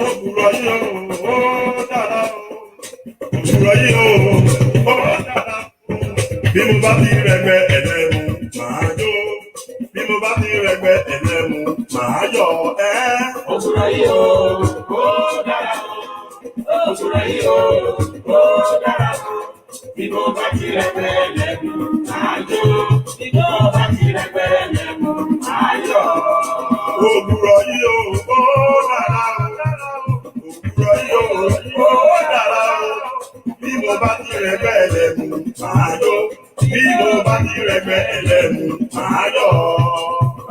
òwúrọ̀ yìí ó dára òwúrọ̀ yìí ó dára bí mo bá ti rẹ̀gbẹ́ ẹlẹ́mu màá jó bí mo bá ti rẹ̀gbẹ́ ẹlẹ́mu màá yọ̀ òwúrọ̀ yìí ó dára òwúrọ̀ yìí ó dára bí mo bá ti rẹ̀gbẹ́ ẹlẹ́mu màá jó bí mo bá ti rẹ̀gbẹ́ ẹlẹ́mu màá yọ̀. Òwúrọ̀ yìí ó dára òwúrọ̀ yìí ó dára bí mo bá ti rẹ̀gbẹ́ ẹlẹ́mu màá jó bí mo bá ti rẹ̀gbẹ́ ẹlẹ́mu màá yọ̀.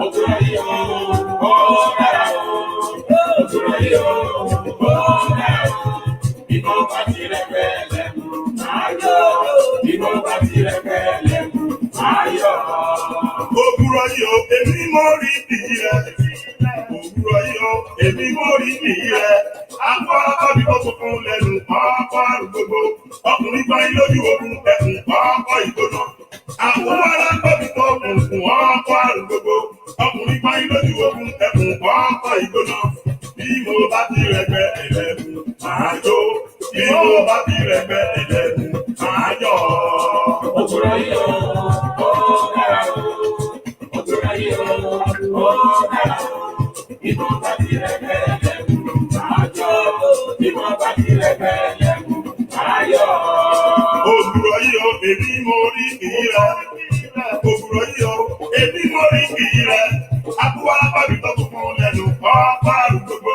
Òwúrọ̀ yìí ó dára òwúrọ̀ yìí ó dára bí mo bá ti rẹ̀gbẹ́ ẹlẹ́mu màá jó bí mo bá ti rẹ̀gbẹ́ ẹlẹ́mu màá yọ̀. Òwúrọ̀ yìí ó èmi mo rí bí rẹ̀ òwúrọ̀ yìí ó èmi mo rí bí rẹ̀ akọ ọbí kò tuntun lẹ́nu ọkọ àrùgbogbo ọkùnrin gbọ́n lójú ogun ẹkùn ọkọ ìgbóná àwọn alákọ̀bí tó kùnkùn ọkọ àrùgbogbo ọkùnrin gbọ́n lójú ogun ẹkùn ọkọ ìgbóná bí mo bá ti rẹ̀gbẹ́ ẹlẹ́mu màá jó bí mo bá ti rẹ̀gbẹ́ ẹlẹ́mu màá yọ̀. Òwúrọ̀ yìí ó dára òwúrọ̀ yìí ó dára bí mo bá ti rẹ̀gbẹ́ ẹlẹ́mu màá jó bí mo bá ti rẹ̀gbẹ́ ẹlẹ́mu màá yọ̀. Òwúrọ̀ yìí ó èmi mo rí kìí rẹ̀ òwúrọ̀ yìí ó èmi mo rí kìí rẹ̀ akúwá bàbí tó tuntun lẹ́nu ọkọ̀ àrùgbogbo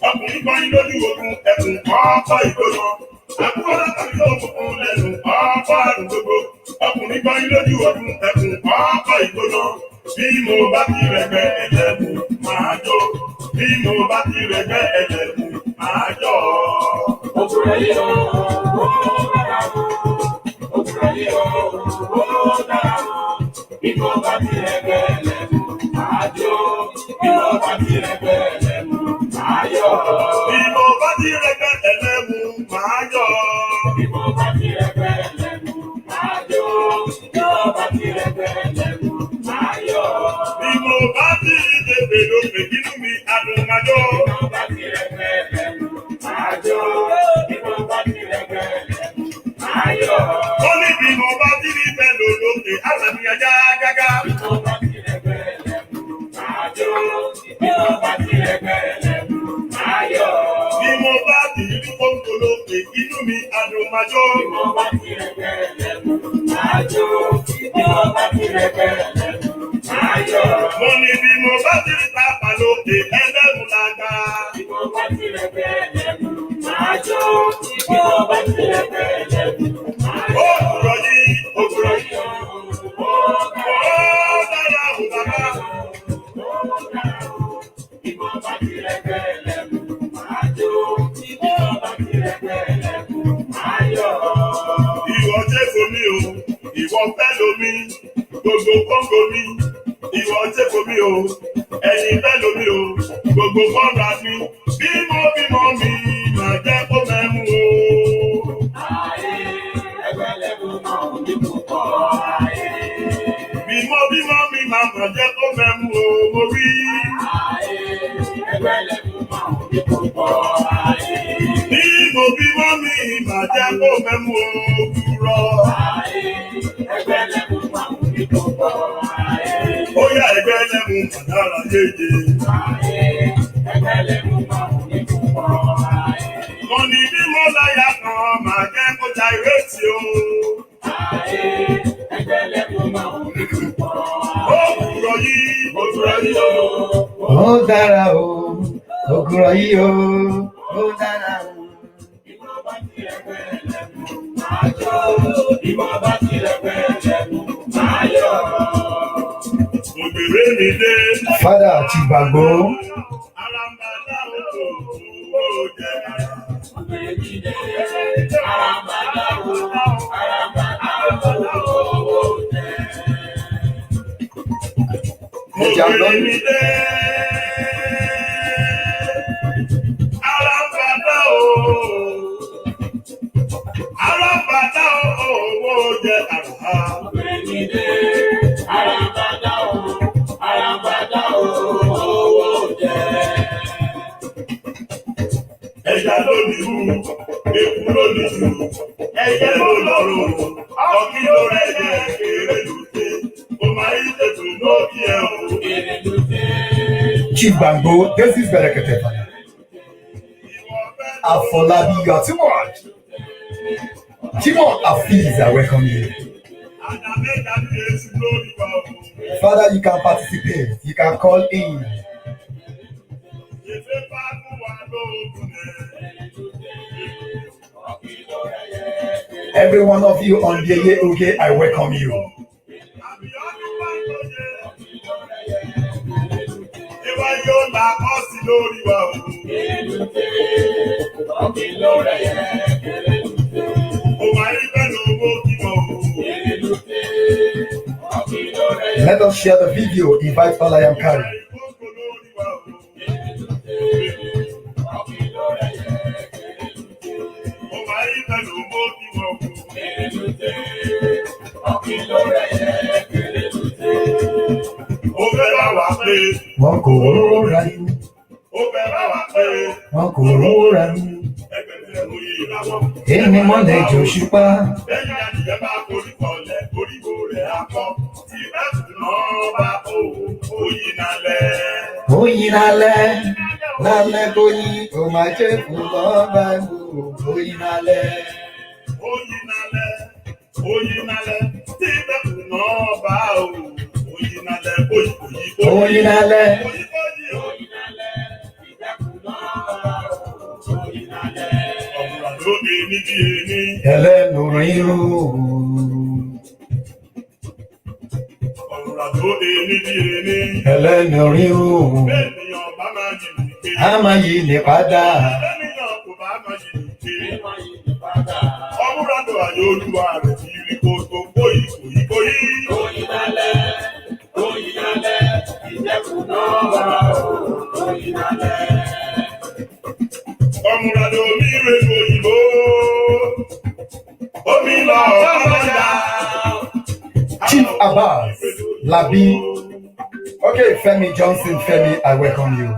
ọkùnrin gbọ́n lójú ogun ẹkùn ọkọ̀ ìgbóná akúwá bàbí tó tuntun lẹ́nu ọkọ̀ àrùgbogbo ọkùnrin gbọ́n lójú ogun ẹkùn ọkọ̀ ìgbóná bí mo bá ti rẹ̀gbẹ́ ẹlẹ́mu màá jó bí mo bá ti rẹ̀gbẹ́ ẹlẹ́mu màá yọ̀. Òwúrọ̀ yìí ó dára òwúrọ̀ yìí ó dára bí mo bá ti rẹ̀gbẹ́ ẹlẹ́mu màá jó bí mo bá ti rẹ̀gbẹ́ ẹlẹ́mu màá yọ̀. Bí mo bá ti rẹ̀gbẹ́ ẹlẹ́mu màá yọ̀. Bí mo bá ti rẹ̀gbẹ́ ẹlẹ́mu màá jó bí mo bá ti rẹ̀gbẹ́ ẹlẹ́mu màá yọ̀. Bí mo bá ti débè lókè kínú mi adùn máa jó. Bí mo bá ti rẹ̀gbẹ́ ẹlẹ́mu màá jó bí mo bá ti rẹ̀gbẹ́ ẹlẹ́mu màá yọ̀. Ó ní bí mo bá ti rí bẹ́ẹ̀ lókè àtàmì ajá gágá. Bí mo bá ti rẹ̀gbẹ́ ẹlẹ́mu màá jó bí mo bá ti rẹ̀gbẹ́ ẹlẹ́mu màá yọ̀. Bí mo bá ti rí kóńtò lókè kínú mi adùn máa jó. Bí mo bá ti rẹ̀gbẹ́ ẹlẹ́mu màá jó bí mo bá ti rẹ̀gbẹ́ ẹlẹ́mu màá yọ̀. Mo ní bí mo bá ti rí tápà lókè ẹlẹ́mu lága. Bí mo bá ti rẹ̀gbẹ́ ẹlẹ́mu màá jó bí mo bá ti rẹ̀gbẹ́ ẹlẹ́mu màá yọ̀. Òwúrọ̀ yìí Òwúrọ̀ yìí ó dára ò bàbá. bí mo bá ti rẹ̀gbẹ́ ẹlẹ́mu màá jó bí mo bá ti rẹ̀gbẹ́ ẹlẹ́mu màá yọ̀. Ìwọ jẹ́ fomi o, ìwọ fẹ́ lomi, gbogbo kóńgò mi. Ìwọ jẹ́ fomi o, ẹ̀yin fẹ́ lomi o, gbogbo kọ́ńgà mi. Bímọ mi, màá jẹ́ kó mẹ́mu o. Ayé ẹgbẹ́ lẹ́mu náà ní púpọ̀ ayé. Bímọ mi, màá jẹ́ kó mẹ́mu o, mo rí. Ayé ẹgbẹ́ lẹ́mu náà ní púpọ̀ ayé. Bímọ mi, màá jẹ́ kó mẹ́mu o, kúrọ̀. Ayé ẹgbẹ́ lẹ́mu náà ní púpọ̀ ayé. Ó yá ẹgbẹ́ lẹ́mu màdára yéye. Ayé ẹgbẹ́ lẹ́mu náà ní púpọ̀ ayé. Mo ní bí mo láyà kan, màá jẹ́ kó ja ìrètí o. Ayé ẹgbẹ́ lẹ́mu náà ní púpọ̀ ayé. Òwúrọ̀ yìí o. Ó dára o, òwúrọ̀ yìí o, ó dára o. Bí mo bá ti rẹ̀gbẹ́ ẹlẹ́mu màá jó bí mo bá ti rẹ̀gbẹ́ ẹlẹ́mu màá yọ̀. Mo gbèrè mi dé. Fádà àti gbàgbọ́. Arambada oko owó jẹ. Ògbèjìdé arambada owó jẹ. Mo gbèrè mi dé. Arambada o. Arambada owó jẹ àrùhá. Ògbèjìdé arambada owó jẹ. Chief Bango, this is Berekete, Father. Afolabi, you are too much. Timon Afiz, I welcome you. Father, you can participate. You can call in. Every one of you on the okay, I welcome you. Let us share the video. Invite all I am carrying. Wọn kò rọra yín. Wọn kò rọra yín. Èmi mọ́lẹ̀ Jòṣùpá. Oyin nálẹ̀, nálẹ̀ bóyin, ó máa jẹ́ fún lọ́ba ìwò. Oyin nálẹ̀. Oyin nálẹ̀, tí bẹ́ẹ̀ náà bá o. Oyin nálẹ̀, oyin nálẹ̀. Ẹlẹ́nu rírú. Ẹlẹ́nu rírú. A máa yí ní padà. Ọmúradò àyè olúwa rẹ̀ ti rí kó tó kóyí. Oyin nálẹ̀, ìjẹ́kù náà wà oyin nálẹ̀. Ọmúradò mi rè lóyìnbó. Omi lọ ọ̀pọ̀lọpọ̀. Chief Abbas, Labi. Okay, Femi Johnson, Femi, I welcome you.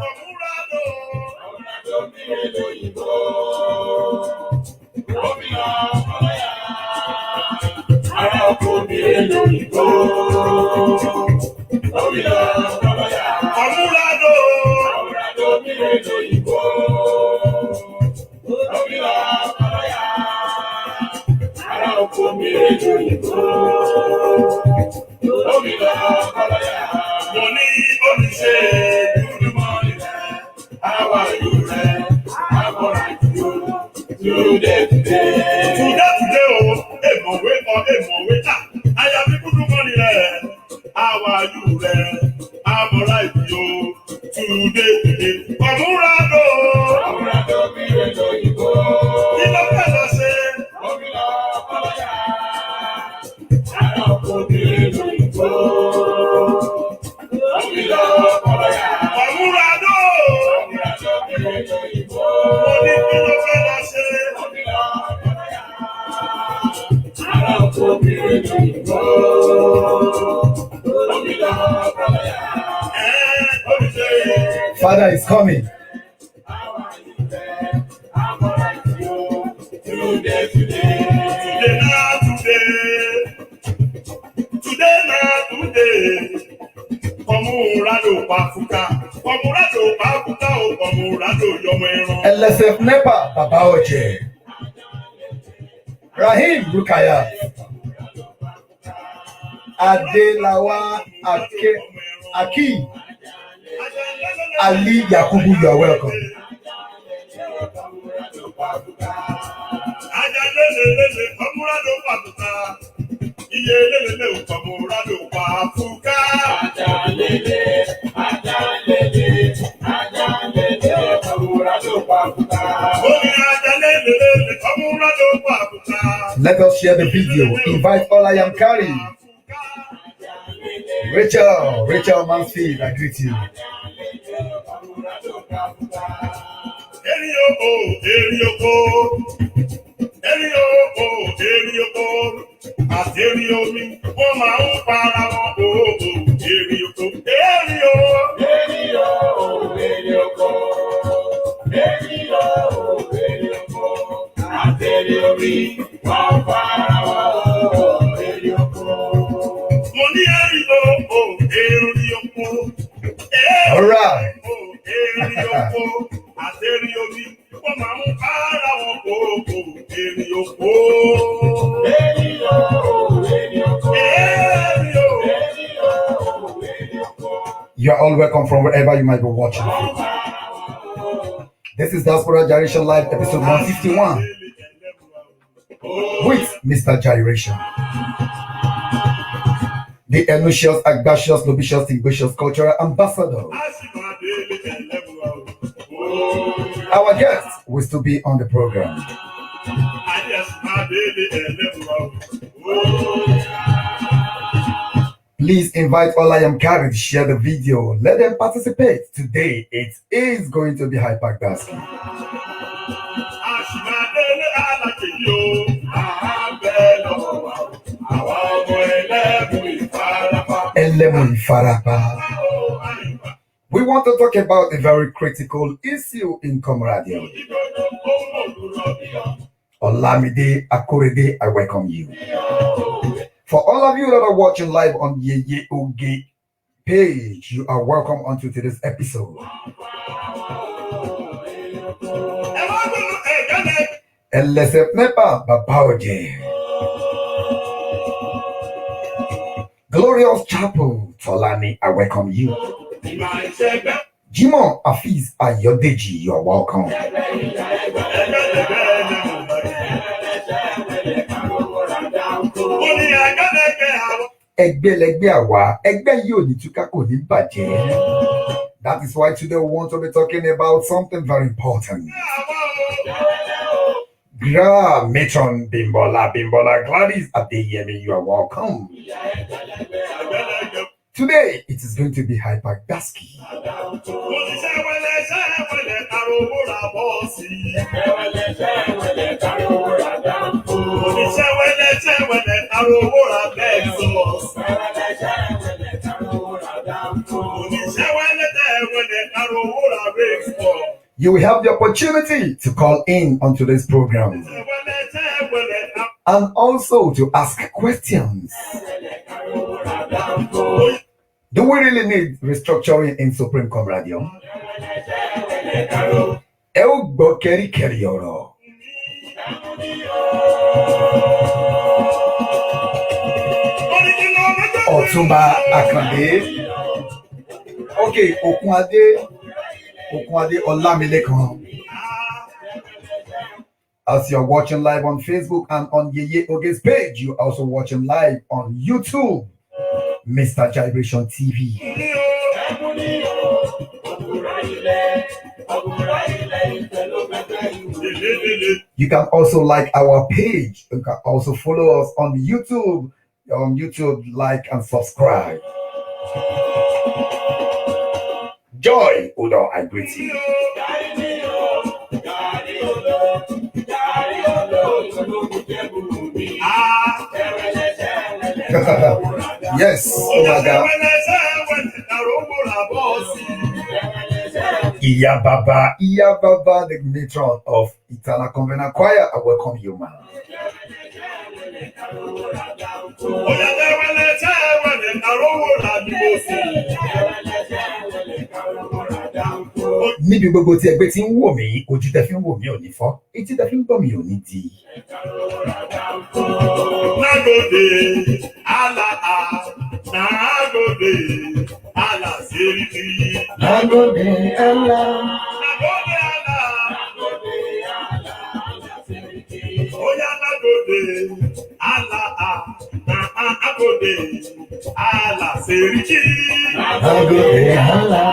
Father is coming. LSF Nepa Baba Oje. Rahim Rukaya. Adelawa Aki. Ali Yakubu, you are welcome. Let us share the video. Invite all I am carrying. Rachel Mansfield, I greet you. All right. You are all welcome from wherever you might be watching. This is Diaspora Gyration Live, episode 151, with Mr. Gyration. The Enuncious, Agdacious, Lobicious, Tingbicious Cultural Ambassador. Our guest will still be on the program. Please invite all I am carried to share the video. Let them participate. Today it is going to be Hypergasky. We want to talk about a very critical issue in COMRADIUM. Olamide Akorede, I welcome you. For all of you that are watching live on Yeye Oge page, you are welcome onto today's episode. Glorious Chapel, Tolani, I welcome you. Jimon Afiz Ayodeji, you are welcome. That is why today we want to be talking about something very important. Matron Bimbola Gladys Adeyemi, you are welcome. Today it is going to be Hypergasky. You will have the opportunity to call in on today's program and also to ask questions. Do we really need restructuring in Supreme COMRADIUM? Otumba Akande. Okay, Okunade Olamilekan. As you're watching live on Facebook and on Yeye Oge's page, you're also watching live on YouTube, Mr. Gyration TV. You can also like our page. You can also follow us on YouTube. On YouTube, like and subscribe. Joy, Udo, I greet you. Yes, Iya Baba, the matron of Eternal Covenant Choir. I welcome you, man. Níbi gbogbo tí ẹgbẹ́ tí ń wò mí, ojú tẹ́ fi ń wò mí ò ní fọ́, etí tẹ́ fi ń gbọ́ mi ò ní di. Nagode, Allah, Seyi. Nagode, Allah. Oya nagode, Allah, nagode, Allah, Seyi. Nagode, Allah.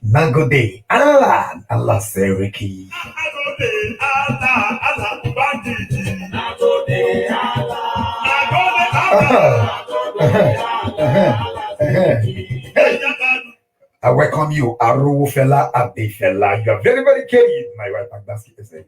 Nagode, Allah, Allah, Seriki. Nagode, Allah, bandiji. Nagode, Allah. I welcome you, Aru Fela Abdi Fela. You are very, very caring, my wife, Agdaski is saying.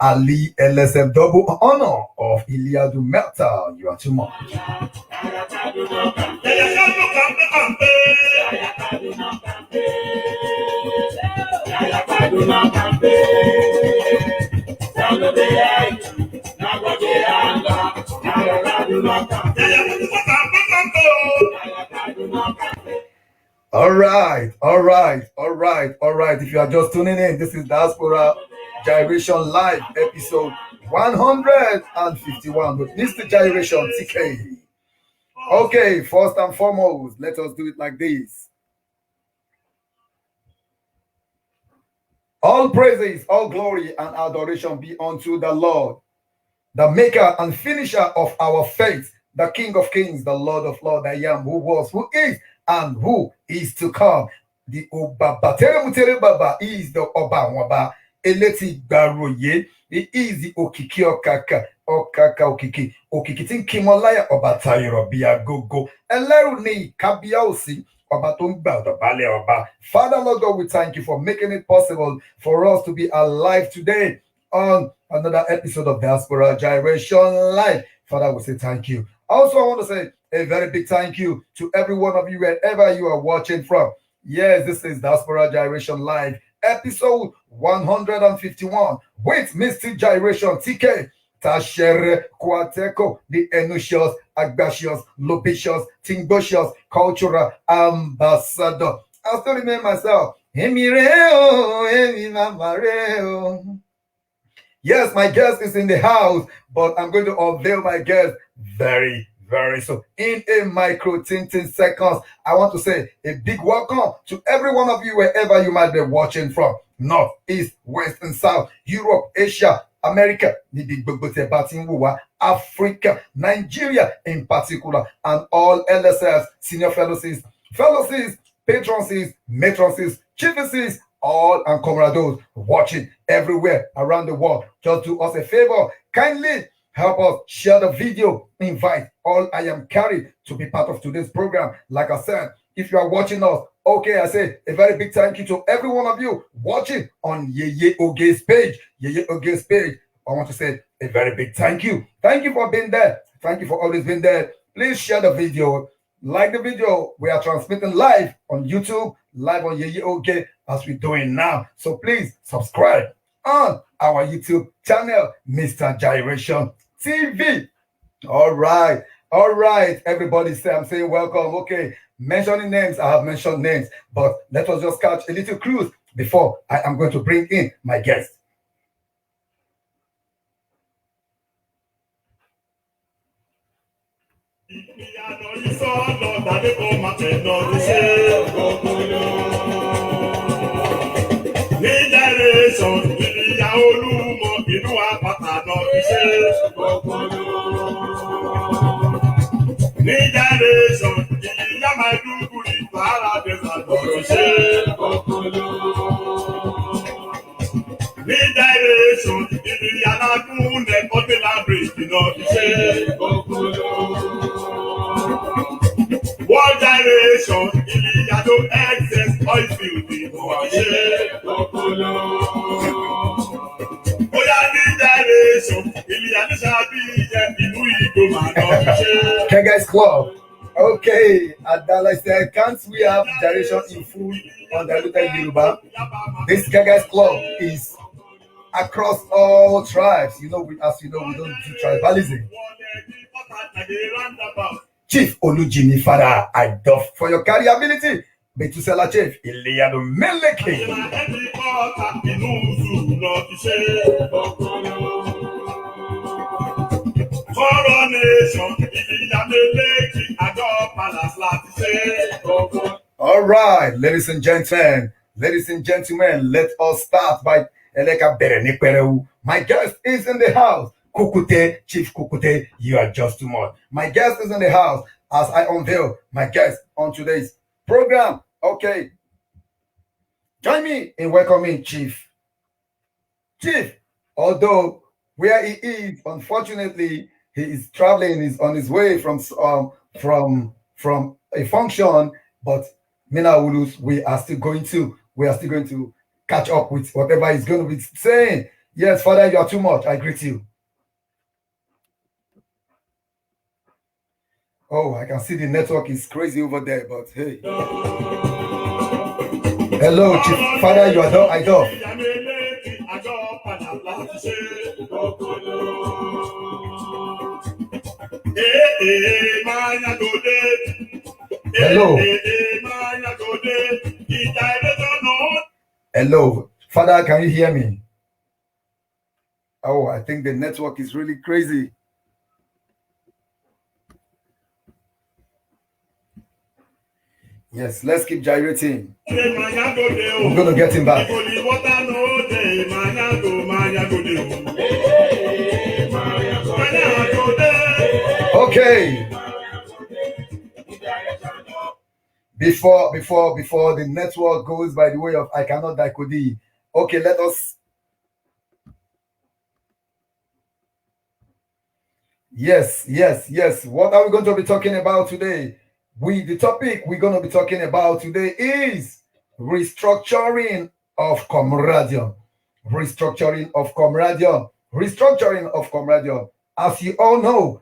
Ali LSM double honor of Iliadu Melta. You are too much. All right. If you are just tuning in, this is Diaspora Gyration Live episode 151 with Mr. Gyration TK. Okay, first and foremost, let us do it like this. All praises, all glory, and adoration be unto the Lord, the maker and finisher of our faith, the King of kings, the Lord of lords, I am, who was, who is, and who is to come. The Obaba Tere Baba is the Oba Waba Eleti Garoye. He is the Okiki Okaka Okiki Tin Kimolaya Oba Tayro Bia Gogo Eleruni Kabiausi Oba Tumba the Bale Oba. Father Lord God, we thank you for making it possible for us to be alive today on another episode of Diaspora Gyration Live. Father, we say thank you. Also, I want to say a very big thank you to every one of you wherever you are watching from. Yes, this is Diaspora Gyration Live, episode 151 with Mr. Gyration TK, Tashere, Kwateco, the Enusios, Agbasios, Lopicious, Tingbocious, Cultural Ambassador. I still remember myself. Yes, my guest is in the house, but I'm going to unveil my guest very soon. In a micro 10 seconds, I want to say a big welcome to every one of you wherever you might be watching from. North, East, West, and South, Europe, Asia, America, Africa, Nigeria in particular, and all LSS, senior fellowships, patrons, matrons, chiefesses, all and comrades watching everywhere around the world. Just do us a favor, kindly help us share the video, invite all I am carried to be part of today's program. Like I said, if you are watching us, okay, I say a very big thank you to every one of you watching on Yeye Oge's page. I want to say a very big thank you. Thank you for being there. Thank you for always being there. Please share the video. Like the video. We are transmitting live on YouTube, live on Yeye Oge as we're doing now. So please subscribe on our YouTube channel, Mr. Gyration TV. All right. Everybody say, I'm saying welcome. Okay. Mentioning names, I have mentioned names, but let us just catch a little clues before I am going to bring in my guest. One direction, Iliado excess oil field in Kega's Club. Okay, Adala said, can't we have Gyration in full on the Diluted Yoruba? This Kega's Club is across all tribes. You know, as you know, we don't do tribalism. Chief Olujimi Father, I doff for your carry ability. Betusela Chief, Iliado Meleke. All right, ladies and gentlemen, let us start by Eleka Berenikpereu. My guest is in the house. Kukute, Chief Kukute, you are just too much. My guest is in the house as I unveil my guest on today's program. Okay. Join me in welcoming Chief. Chief, although where he is, unfortunately, he is traveling, is on his way from a function, but Mina Ulus, we are still going to catch up with whatever he's going to be saying. Yes, Father, you are too much. I greet you. Oh, I can see the network is crazy over there, but hey. Hello, Chief. Father, you are done. I done. Hello. Hello, Father, can you hear me? Oh, I think the network is really crazy. Yes, let's keep gyrating. We're going to get him back. Okay. Before the network goes by the way of I cannot Daikodi. Okay, let us. Yes. What are we going to be talking about today? The topic we're going to be talking about today is restructuring of COMRADIUM. Restructuring of COMRADIUM. Restructuring of COMRADIUM. As you all know,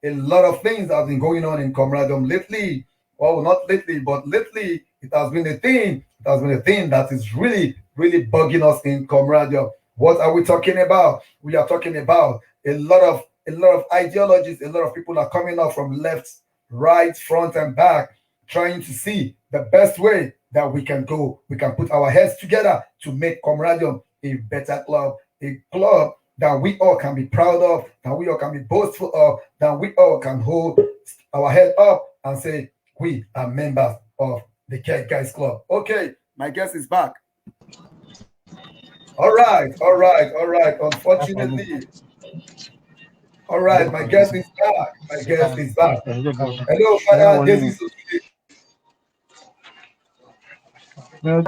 a lot of things have been going on in COMRADIUM lately. Well, not lately, but lately it has been a thing. It has been a thing that is really, really bugging us in COMRADIUM. What are we talking about? We are talking about a lot of ideologies. A lot of people are coming up from left, right, front, and back, trying to see the best way that we can go. We can put our heads together to make COMRADIUM a better club, a club that we all can be proud of, that we all can be boastful of, that we all can hold our head up and say, we are members of the Guys Club. Okay, my guest is back. All right. Unfortunately, all right, my guest is back. Hello, Father Daisy. What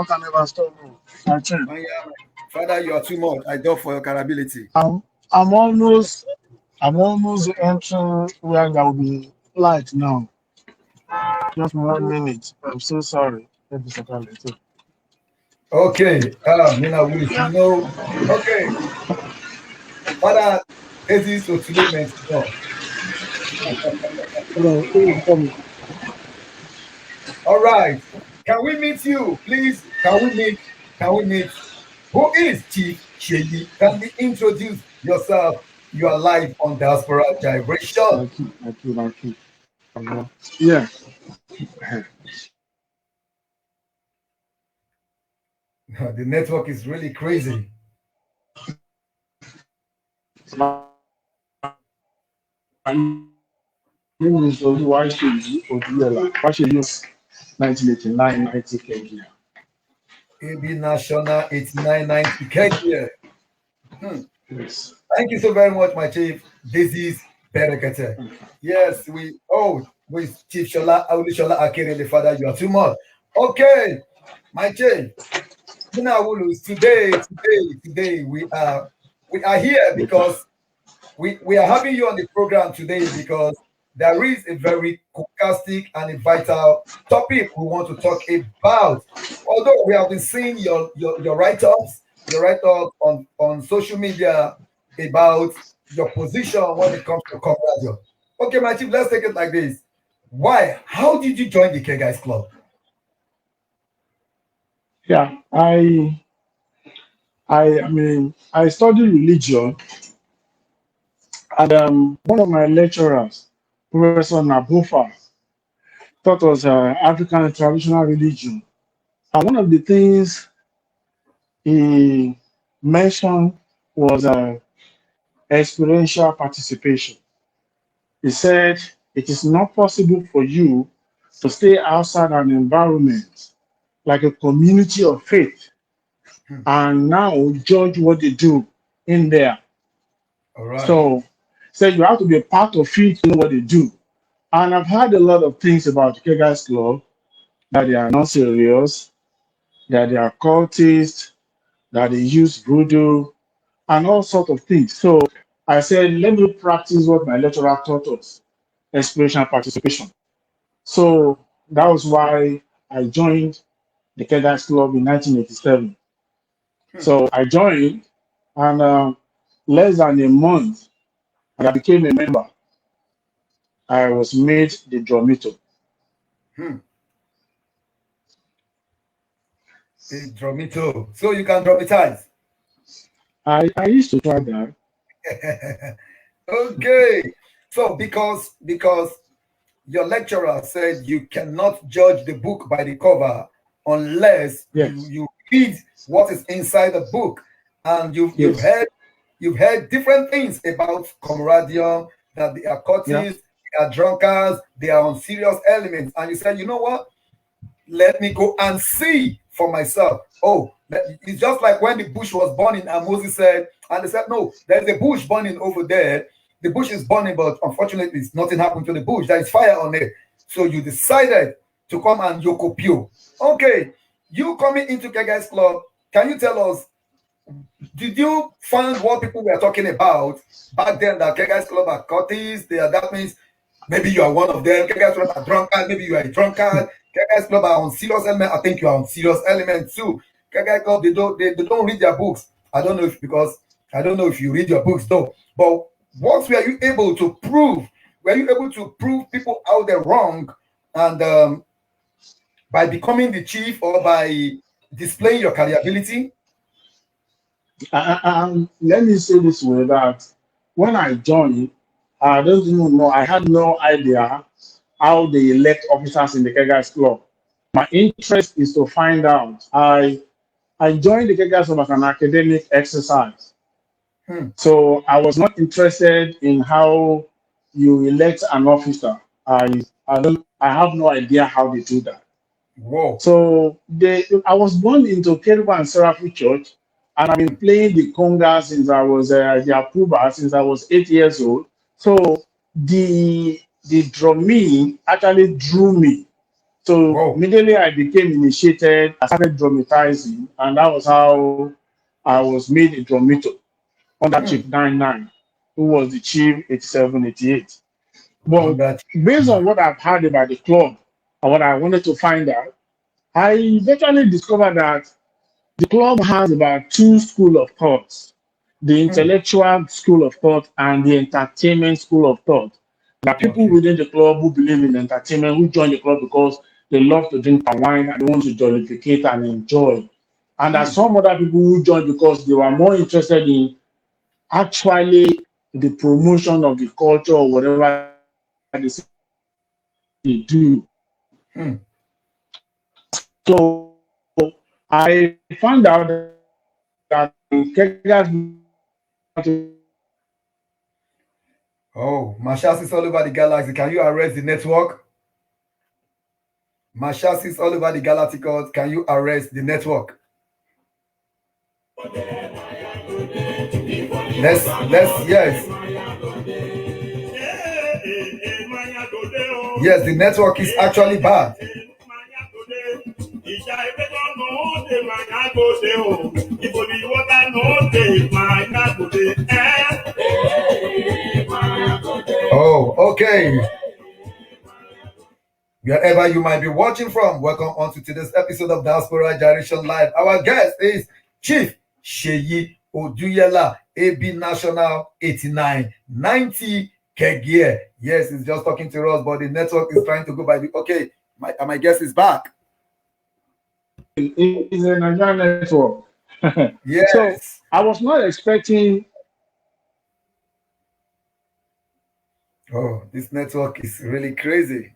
can never stop me? Father, you are too much. I doubt for your capability. I'm almost entering where there will be light now. Just 1 minute. I'm so sorry. Okay. Okay. Father Daisy so today meant All right. Can we meet you, please? Can we meet? Who is Chief Seyi? Can you introduce yourself? You are live on Diaspora Gyration. Thank you. Yeah. The network is really crazy. My name is Oduyela. Oduyela. 1989, 90 Kenya. AB National 8990 Kenya. Yes. Thank you so very much, my chief. This is Berekete. Yes, with Chief Shola Shola Akere, the father, you are too much. Okay, my chief. Today we are here because we are having you on the program today because there is a very sarcastic and a vital topic we want to talk about. Although we have been seeing your write-ups, on social media about your position when it comes to COMRADIUM. Okay, my chief, let's take it like this. Why? How did you join the Guys Club? Yeah, I mean, I studied religion, and one of my lecturers, Professor Nabofa, taught us African traditional religion. And one of the things he mentioned was experiential participation. He said it is not possible for you to stay outside an environment like a community of faith and now judge what they do in there. All right. So you have to be a part of it to know what they do. And I've heard a lot of things about the Guys Club, that they are not serious, that they are cultists, that they use voodoo, and all sorts of things. So I said, let me practice what my lecturer taught us, experiential participation. So that was why I joined the Guys Club in 1987. So I joined, and less than a month, and I became a member. I was made the drumito. The drumito. So you can dramatize. I used to try that. Okay. So because your lecturer said you cannot judge the book by the cover, unless Yes. you read what is inside the book. And you've Yes. heard different things about COMRADIUM, that they are Yeah. cultists, they are drunkards, they are on serious elements. And you said, you know what? Let me go and see for myself. Oh, it's just like when the bush was burning, and Moses said, and they said, no, there's a bush burning over there. The bush is burning, but unfortunately, nothing happened to the bush. There is fire on it. So you decided to come and Yokopio. Okay, you coming into Kega's Club, can you tell us, did you find what people were talking about back then, that Kega's Club are cultists? That means maybe you are one of them. Kega's Club are drunkard. Maybe you are a drunkard. Kega's Club are on serious element. I think you are on serious element too. Kega's Club, they don't read their books. I don't know if you read your books though. But what were you able to prove? Were you able to prove people out there wrong, and by becoming the chief or by displaying your carryability? Let me say this way, that when I joined, I don't even know, I had no idea how they elect officers in the Kegas Club. My interest is to find out. I joined the Kegas Club as an academic exercise. So I was not interested in how you elect an officer. I have no idea how they do that. Whoa. So I was born into Keruba and Seraphim Church, and I've been playing the conga since I was the approver since I was 8 years old. So the drumming actually drew me. So Whoa. immediately I became initiated. I started dramatizing, and that was how I was made a drummito under Chief 99, who was the chief 87, 88. But based on what I've heard about the club and what I wanted to find out, I eventually discovered that the club has about two schools of thought: the intellectual school of thought and the entertainment school of thought. There are people within the club who believe in entertainment, who join the club because they love to drink wine and they want to jollificate and enjoy. And there are some other people who join because they were more interested in actually the promotion of the culture or whatever they do. So I found out that Marshals is all over the galaxy. Can you arrest the network? Marshals is all over the galacticos. Can you arrest the network? Yes. Yes, the network is actually bad. Oh, okay. Wherever you might be watching from, welcome on to today's episode of Diaspora Gyration Live. Our guest is Chief Seyi Oduyela, AB National 8990 Kegie. Yes, he's just talking to us, but the network is trying to go by the... Okay, my guest is back. It's a Nigerian network. Yes. So I was not expecting... Oh, this network is really crazy.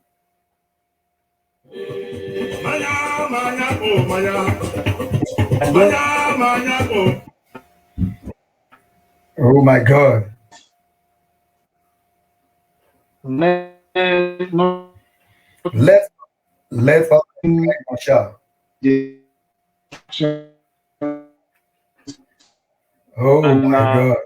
Oh my God. Let's Marshal. Oh my God.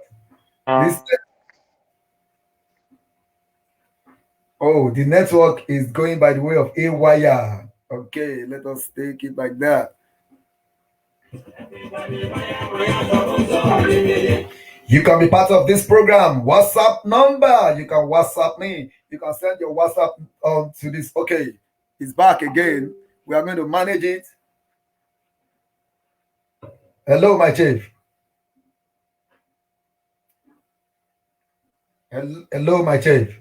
The network is going by the way of a wire. Okay, let us take it like that. You can be part of this program. WhatsApp number. You can WhatsApp me. You can send your WhatsApp to this. Okay, it's back again. We are going to manage it. Hello, my chief. Hello, my chief.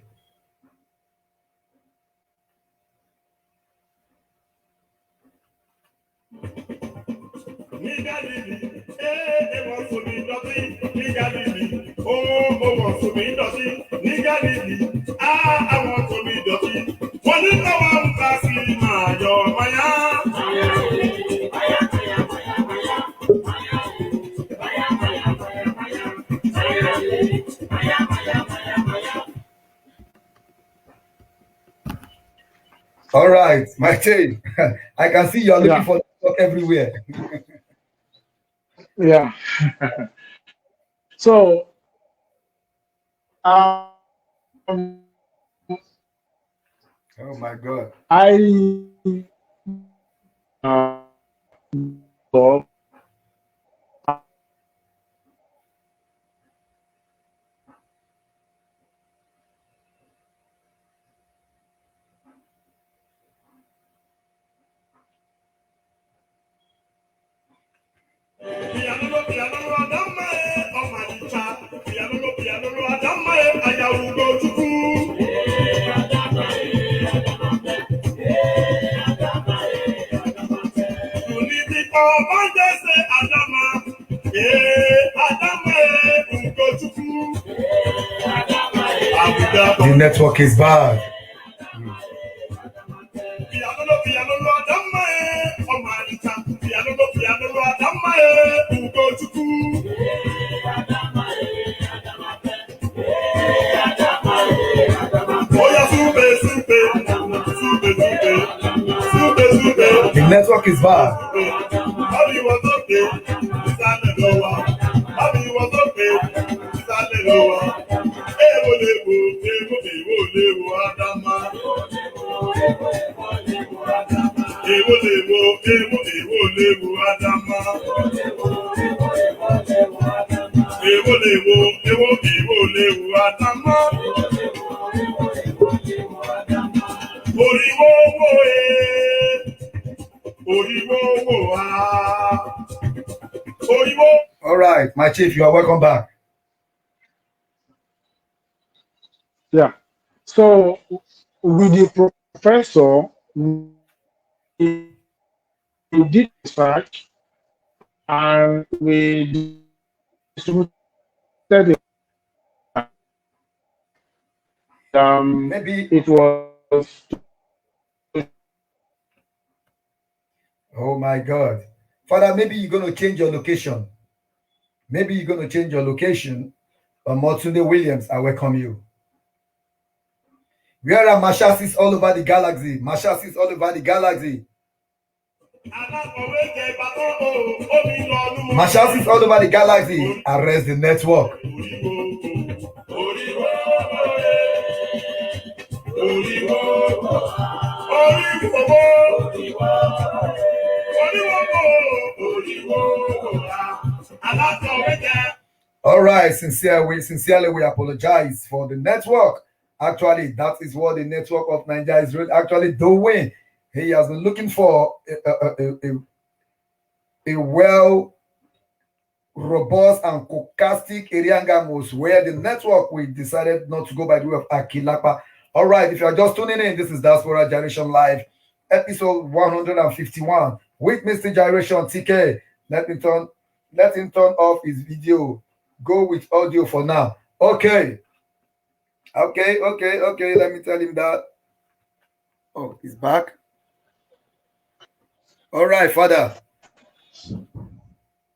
All right, my team. I can see you're looking Yeah. for network everywhere. Yeah. So, um, Oh my God. I love The network is bad. The network is bad. All right, my chief, you are welcome back. yeah. So with the professor, we did research and we distributed it. Maybe. It was Oh my God. Father, maybe you're going to change your location. Maybe you're going to change your location. Motunde Williams, I welcome you. Where are Mashasis all over the galaxy? Mashasis all over the galaxy. Mashasis all over the galaxy. Arrest the network. All right, sincerely we apologize for the network. Actually, that is what the network of Nigeria is really actually doing. He has been looking for a well robust and stochastic Eriangamos where the network we decided not to go by the way of Akilapa. All right, if you are just tuning in, this is Diaspora Gyration Live, episode 151 with Mr. Gyration TK. Let him turn off his video. Go with audio for now. Okay. Let me tell him that. Oh, he's back. All right, Father.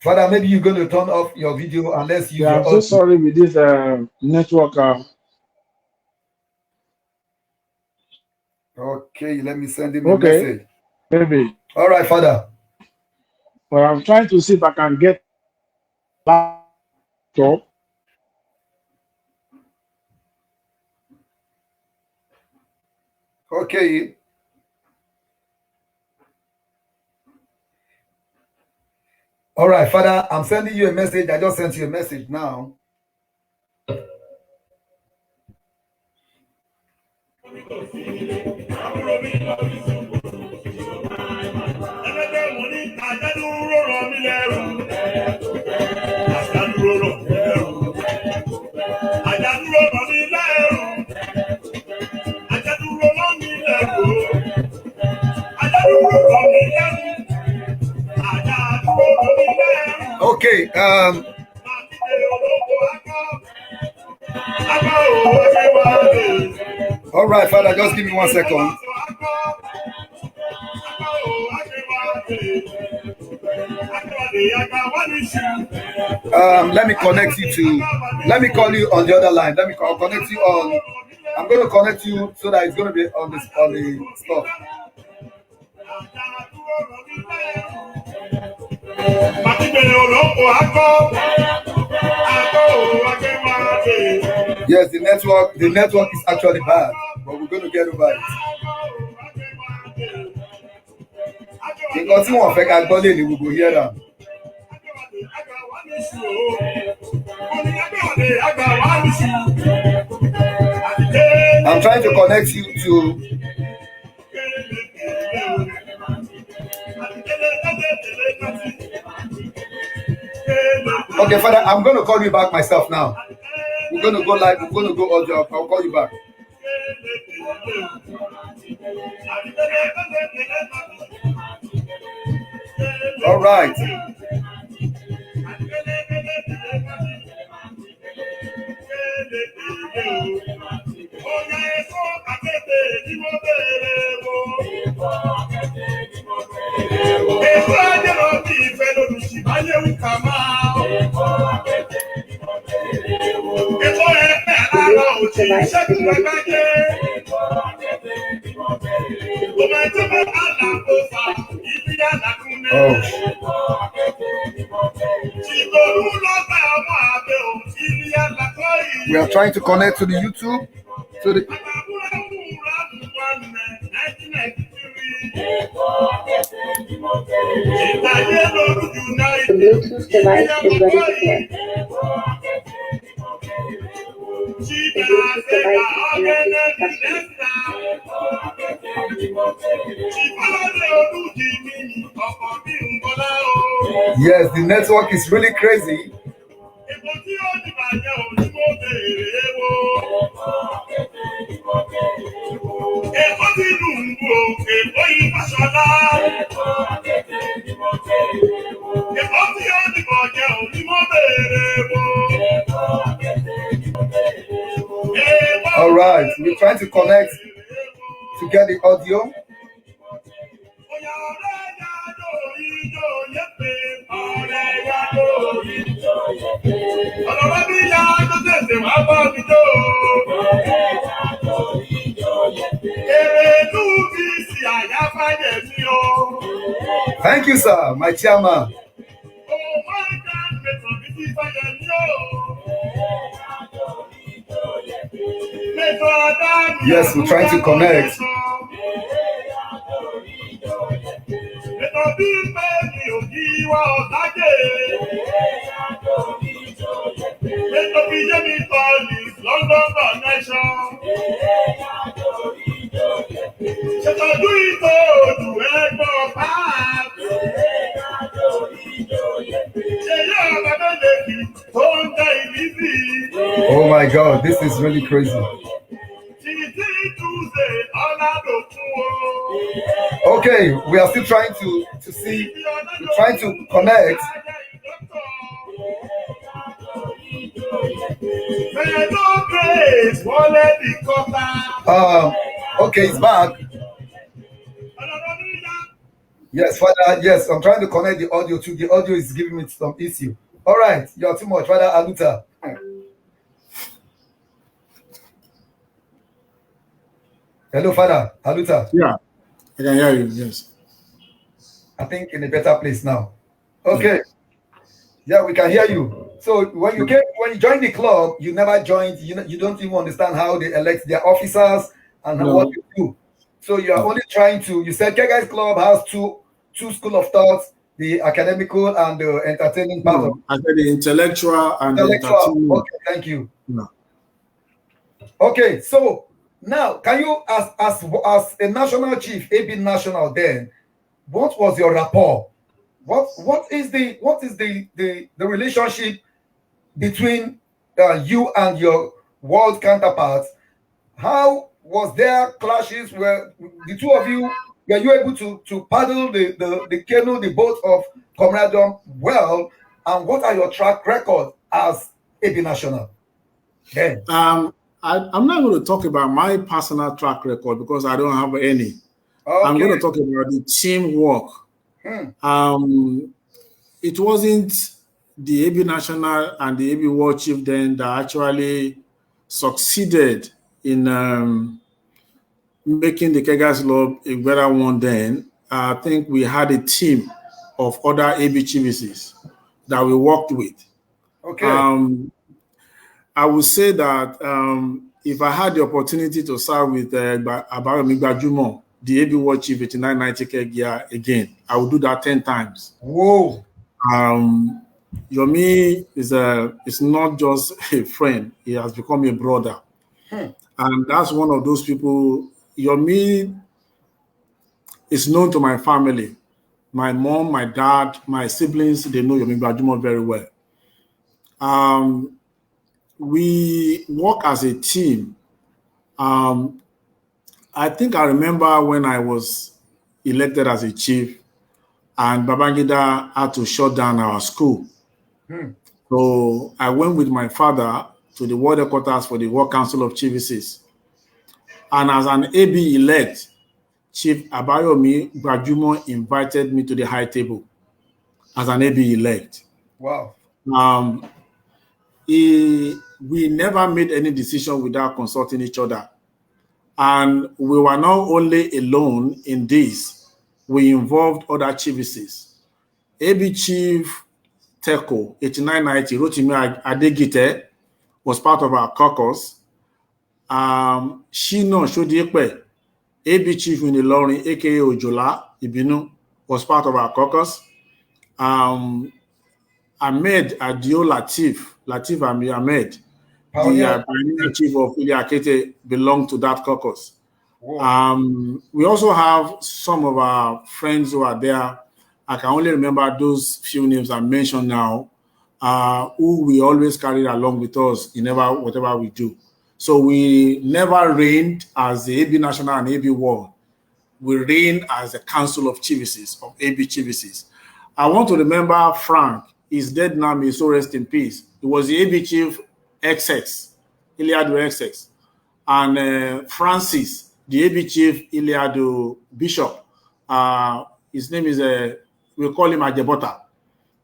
Father, maybe you're going to turn off your video unless you. Yeah, I'm so sorry with this network. Okay, let me send him a message. Maybe. All right, Father. Well, I'm trying to see if I can get laptop. Okay. All right, Father, I'm sending you a message. I just sent you a message now. Okay. All right, Father, just give me 1 second. Let me connect you to. Let me call you on the other line. I'll connect you on I'm going to connect you so that it's going to be on the stuff. Yes, the network is actually bad, but we're going to get over it. Because we will hear them. I'm trying to connect you to. Okay, Father, I'm going to call you back myself now. We're going to go live. We're going to go audio. I'll call you back. All right. We are trying to connect to the YouTube. To the Bluetooth device is ready to pair. Yes, the network is really crazy. All right, we're trying to connect to get the audio. Thank you, sir, my chairman. Yes, we're trying to connect. Oh my God, this is really crazy. Okay, we are still trying to see, we're trying to connect. Okay, it's back. Yes, Father, yes, I'm trying to connect the audio to the audio is giving me some issue. All right, you're too much, Father Aluta. Hello, Father Aluta. Yeah, I can hear you, yes. I think in a better place now. Okay. Yeah, we can hear you. So when you joined the club, you never joined, you don't even understand how they elect their officers and what they do. So you are only trying to, you said Guys Club has two school of thoughts, the academical and the entertaining part of I said the intellectual and the entertainment. Okay, thank you. No. Okay, so now can you as a national chief, AB National then, what was your rapport? What is the relationship between you and your world counterparts? How was there clashes where the two of you were you able to paddle the canoe, the boat of COMRADIUM well? And what are your track record as AB National? Then I'm not going to talk about my personal track record because I don't have any. Okay. I'm going to talk about the teamwork. It wasn't the AB National and the AB World Chief then that actually succeeded in making the Kegas Club a better one then, I think we had a team of other AB chiefs that we worked with. Okay. I would say that if I had the opportunity to serve with Abayomi Gbajumo, the AB World Chief 8990 Kegia again, I would do that 10 times. Whoa. Yomi is not just a friend, he has become a brother. And that's one of those people. Yomi is known to my family. My mom, my dad, my siblings, they know Yomi Gbajumo very well. We work as a team. I think I remember when I was elected as a chief and Babangida had to shut down our school. So I went with my father to the World Headquarters for the World Council of Chiefs. And as an AB elect, Chief Abayomi Gbajumo invited me to the high table as an AB elect. Wow. We never made any decision without consulting each other. And we were not only alone in this, we involved other chiefs. AB Chief Kwateco, 8990, Rotimi Adegite, was part of our caucus. Shino Shodiepe, AB Chief Unilorin, aka Ojola Ibinu, was part of our caucus. Ahmed Adio Latif Ahmed, the pioneer chief of Iliakete, belonged to that caucus. We also have some of our friends who are there. I can only remember those few names I mentioned now, who we always carried along with us in whatever we do. So we never reigned as the AB National and AB World. We reigned as a council of chiefs, of AB chiefs. I want to remember Frank. He's dead now, may so rest in peace. He was the AB chief XX, Iliado XX. And Francis, the AB chief, Iliado Bishop. His name is, we call him Ajebota.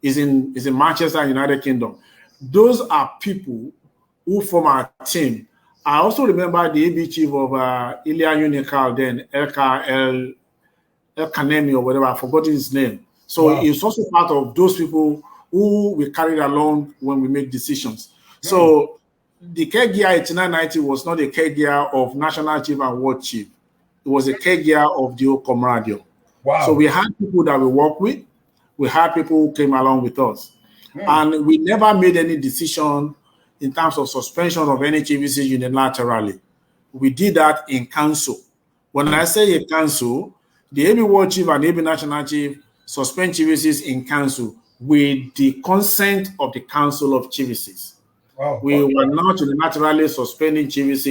He's in Manchester, United Kingdom. Those are people who form our team. I also remember the AB chief of Ilia Unical, then El Kanemi or whatever, I forgot his name. So he's also part of those people who we carried along when we make decisions. So the Kegia 8990 was not a Kegia of National Chief and World Chief. It was a Kegia of the COMRADIUM. Wow. So we had people that we work with. We had people who came along with us. And we never made any decision in terms of suspension of any chiefs unilaterally. We did that in council. When I say a council, the AB World Chief and AB National Chief suspend chiefs in council with the consent of the Council of Chiefs. Wow. We were not unilaterally suspending chiefs.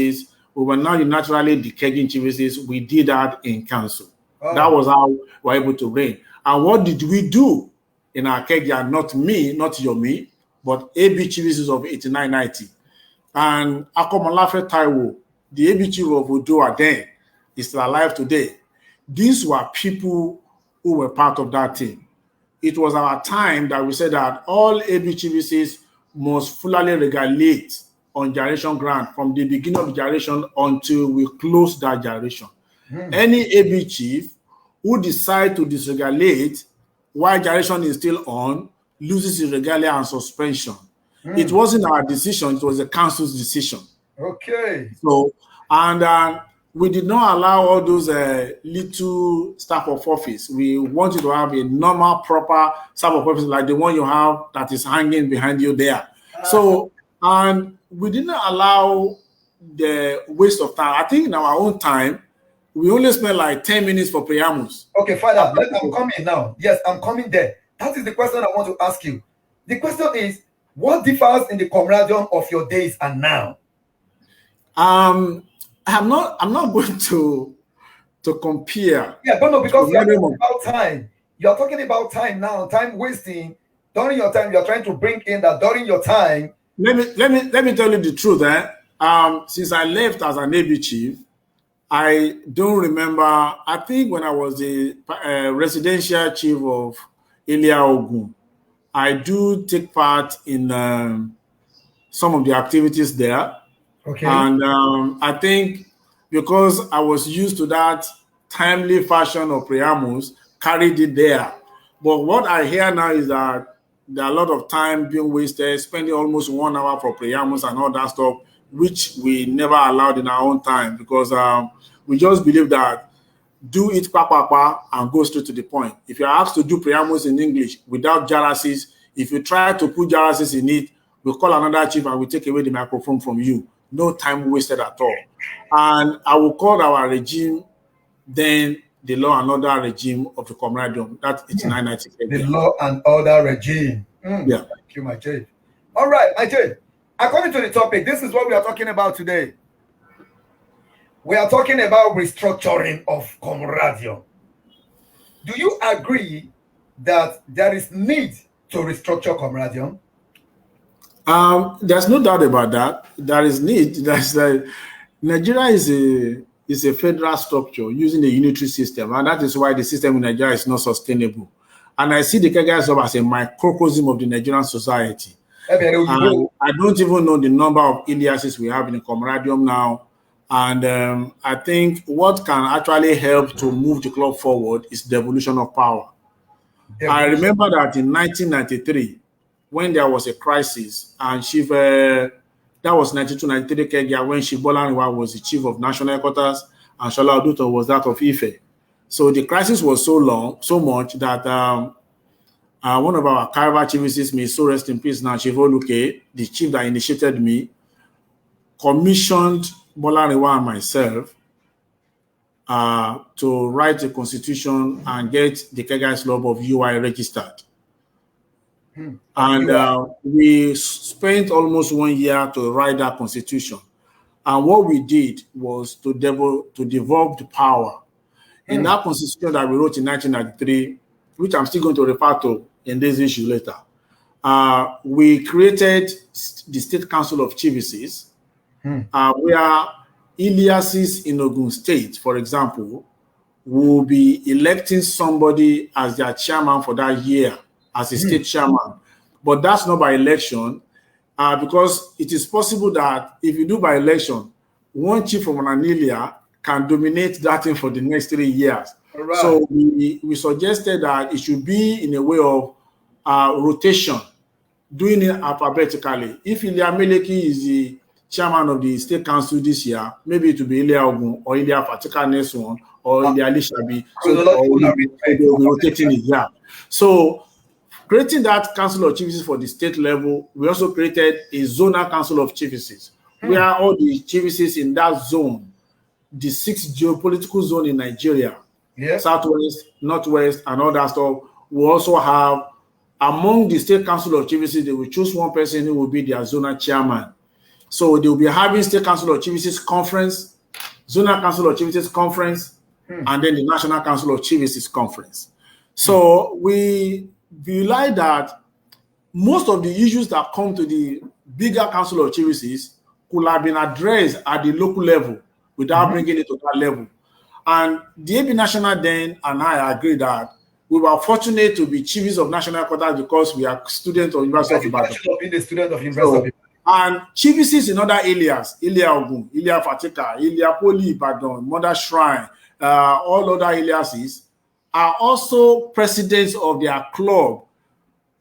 We were not unilaterally dekegging chiefs. We did that in council. That was how we were able to reign. And what did we do in our Kegia? Not me, not Yomi, but AB chiefs of 8990. And Akomolafe Taiwo, the AB chief of Oduyela then, is still alive today. These were people who were part of that team. It was our time that we said that all AB chiefs must fully regulate on Gyration grant from the beginning of Gyration until we close that Gyration. Any AB chief who decide to disregulate while Gyration is still on loses his regalia and suspension. It wasn't our decision, it was the council's decision. Okay. So, and we did not allow all those little staff of office. We wanted to have a normal, proper staff of office like the one you have that is hanging behind you there. So, and we didn't allow the waste of time. I think in our own time, we only spent like 10 minutes for preambles. Okay, Father, I'm coming now. Yes, I'm coming there. That is the question I want to ask you. The question is, what differs in the COMRADIUM of your days and now? I'm not going to compare. Yeah, but no, because you're talking about time. You're talking about time now, time wasting. During your time, you're trying to bring in that during your time. Let me tell you the truth. Since I left as an AB chief, I don't remember. I think when I was the residential chief of Ilia Ogun, I do take part in some of the activities there. Okay. And I think because I was used to that timely fashion of Priamus, carried it there. But what I hear now is that there are a lot of time being wasted, spending almost 1 hour for Priamus and all that stuff, which we never allowed in our own time, because we just believe that do it and go straight to the point. If you're asked to do Priamus in English without jarasis, if you try to put jarasis in it, we'll call another chief and we'll take away the microphone from you. No time wasted at all. And I will call our regime then the law and order regime of the COMRADIUM. That's 8998. The law and order regime. Yeah. Thank you, my chief. All right, my chief. According to the topic, this is what we are talking about today. We are talking about restructuring of COMRADIUM. Do you agree that there is need to restructure COMRADIUM? There's no doubt about that. There is need. Nigeria is a federal structure using a unitary system, and that is why the system in Nigeria is not sustainable. And I see the Kegels as a microcosm of the Nigerian society. I don't even know the number of aliases we have in the COMRADIUM now. And I think what can actually help to move the club forward is devolution of power. I remember that in 1993, when there was a crisis, and that was 92-93 Kenya, when Shibolaniwa was the chief of national headquarters and Shola Oduto was that of Ife. So the crisis was so much that one of our Kaiva chiefs, may so rest in peace now, Chief Oluke, the chief that initiated me, commissioned Bolaniwa and myself to write a constitution and get the Kegais Club of UI registered. And we spent almost 1 year to write that constitution. And what we did was to devolve the power. In that constitution that we wrote in 1993, which I'm still going to refer to in this issue later, we created the State Council of Chiefs, where aliases in Ogun State, for example, will be electing somebody as their chairman for that year, as a state chairman. But that's not by election, because it is possible that if you do by election, one chief from an alia can dominate that thing for the next 3 years. Right. So we suggested that it should be in a way of rotation, doing it alphabetically. If Ilya Meleki is the chairman of the state council this year, maybe it will be Ilya Ogun or Ilya Fatika next one, or Ilya Alishabi. So we'll be rotating it. Yeah. So creating that council of chiefs for the state level, we also created a zonal council of chiefs, where all the chiefs in that zone, the 6 geopolitical zone in Nigeria, Southwest, Northwest, and all that stuff, we also have, among the state council of chiefs, they will choose one person who will be their zonal chairman. So they will be having state council of chiefs conference, zonal council of chiefs conference, and then the national council of chiefs conference. So we realize that most of the issues that come to the bigger council of chiefs could have been addressed at the local level without bringing it to that level. And the AB National then and I agree that we were fortunate to be chiefs of national headquarters because we are students of University of Ibadan. Being a student of University of Ibadan. And chiefs in other areas, Ilya Ogun, Ilya Fatika, Ilya Poli Ibadan, Mother Shrine, all other aliases are also presidents of their club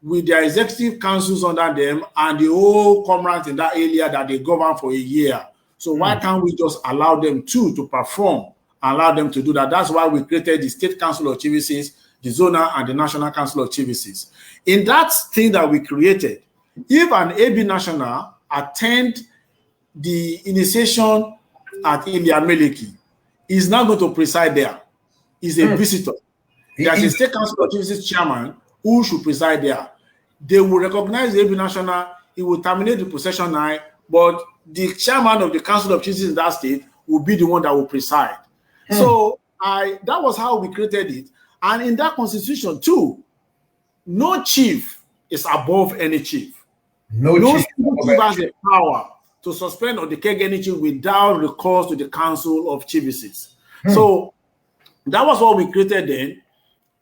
with their executive councils under them and the whole comrades in that area that they govern for a year. So why can't we just allow them to perform, allow them to do that? That's why we created the State Council of Chiefs, the Zonal and the National Council of Chiefs. In that thing that we created, if an AB National attend the initiation at Ilya Meleki, he's not going to preside there. He's a visitor. There's a State Council of Chiefs chairman who should preside there. They will recognize the AB National, he will terminate the possession night, but the chairman of the Council of Chiefs in that state will be the one that will preside. So that was how we created it. And in that constitution too, no chief is above any chief. No chief has the power to suspend or declare any chief without recourse to the Council of Chiefs. So that was what we created then.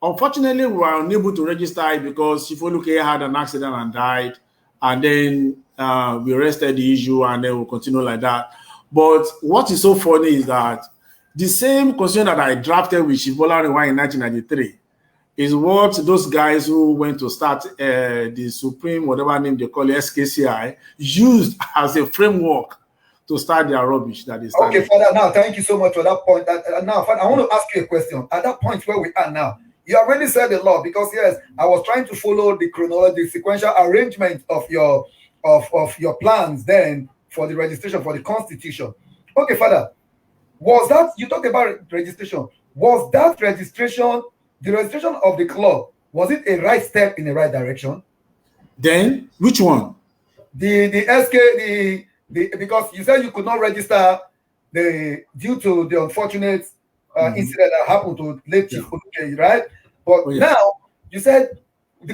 Unfortunately, we were unable to register it because Chief Oluke had an accident and died. and then we rested the issue, and then we'll continue like that. But what is so funny is that the same constitution that I drafted with Shibola Rewan in 1993 is what those guys who went to start the Supreme, whatever name they call it, SKCI, used as a framework to start their rubbish that they started. Okay, Father, now thank you so much for that point. Now, Father, I want to ask you a question. At that point where we are now, you already said a lot, because yes, I was trying to follow the chronology, the sequential arrangement of your plans then for the registration for the Constitution. Okay, Father, was that, you talked about registration, was that registration, the registration of the club, was it a right step in the right direction? Then which one? The SK, because you said you could not register due to the unfortunate incident that happened to late Chief Oduyela, right? But now you said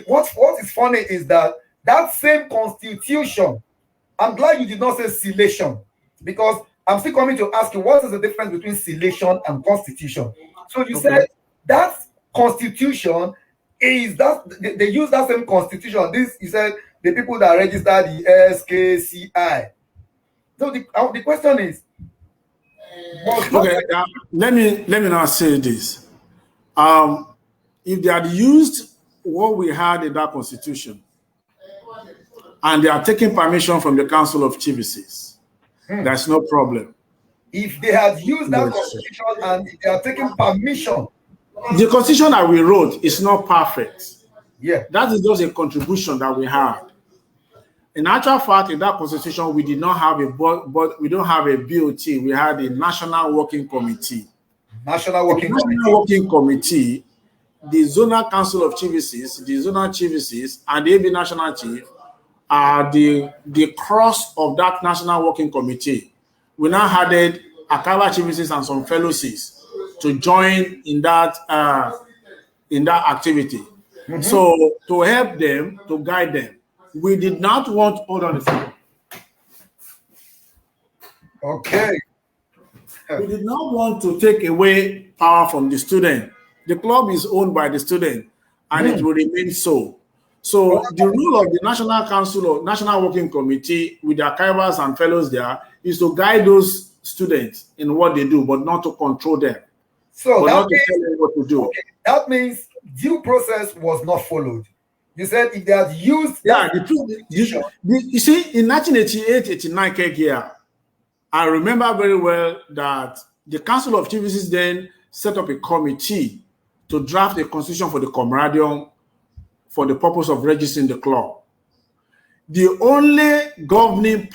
what is funny is that same constitution, I'm glad you did not say silation, because I'm still coming to ask you what is the difference between silation and constitution. So you said that constitution is that they use that same constitution. This, you said, the people that registered the SKCI. So the question is, let me now say this. If they had used what we had in that constitution, and they are taking permission from the Council of Chiefs, there's no problem. If they had used that constitution and they are taking permission, the constitution that we wrote is not perfect. Yeah, that is just a contribution that we had. In actual fact, in that constitution, we did not have we don't have a BOT. We had a National Working Committee. National Working Committee, the Zonal Council of Chiefs, the Zonal Chiefs, and the AB National Chief are the cross of that National Working Committee. We now added Akaba Chiefs and some fellowships to join in that activity. So to help them, to guide them. We did not want, hold on a second. Okay. We did not want to take away power from the student. The club is owned by the student, and it will remain so. So the role of the National Council or National Working Committee with the archivers and fellows there is to guide those students in what they do, but not to control them. So not to tell them what to do. Okay, that means due process was not followed. You said if they had used... you see, in 1988-89 year, I remember very well that the Council of Chiefs then set up a committee to draft a constitution for the COMRADIUM for the purpose of registering the club. The only governing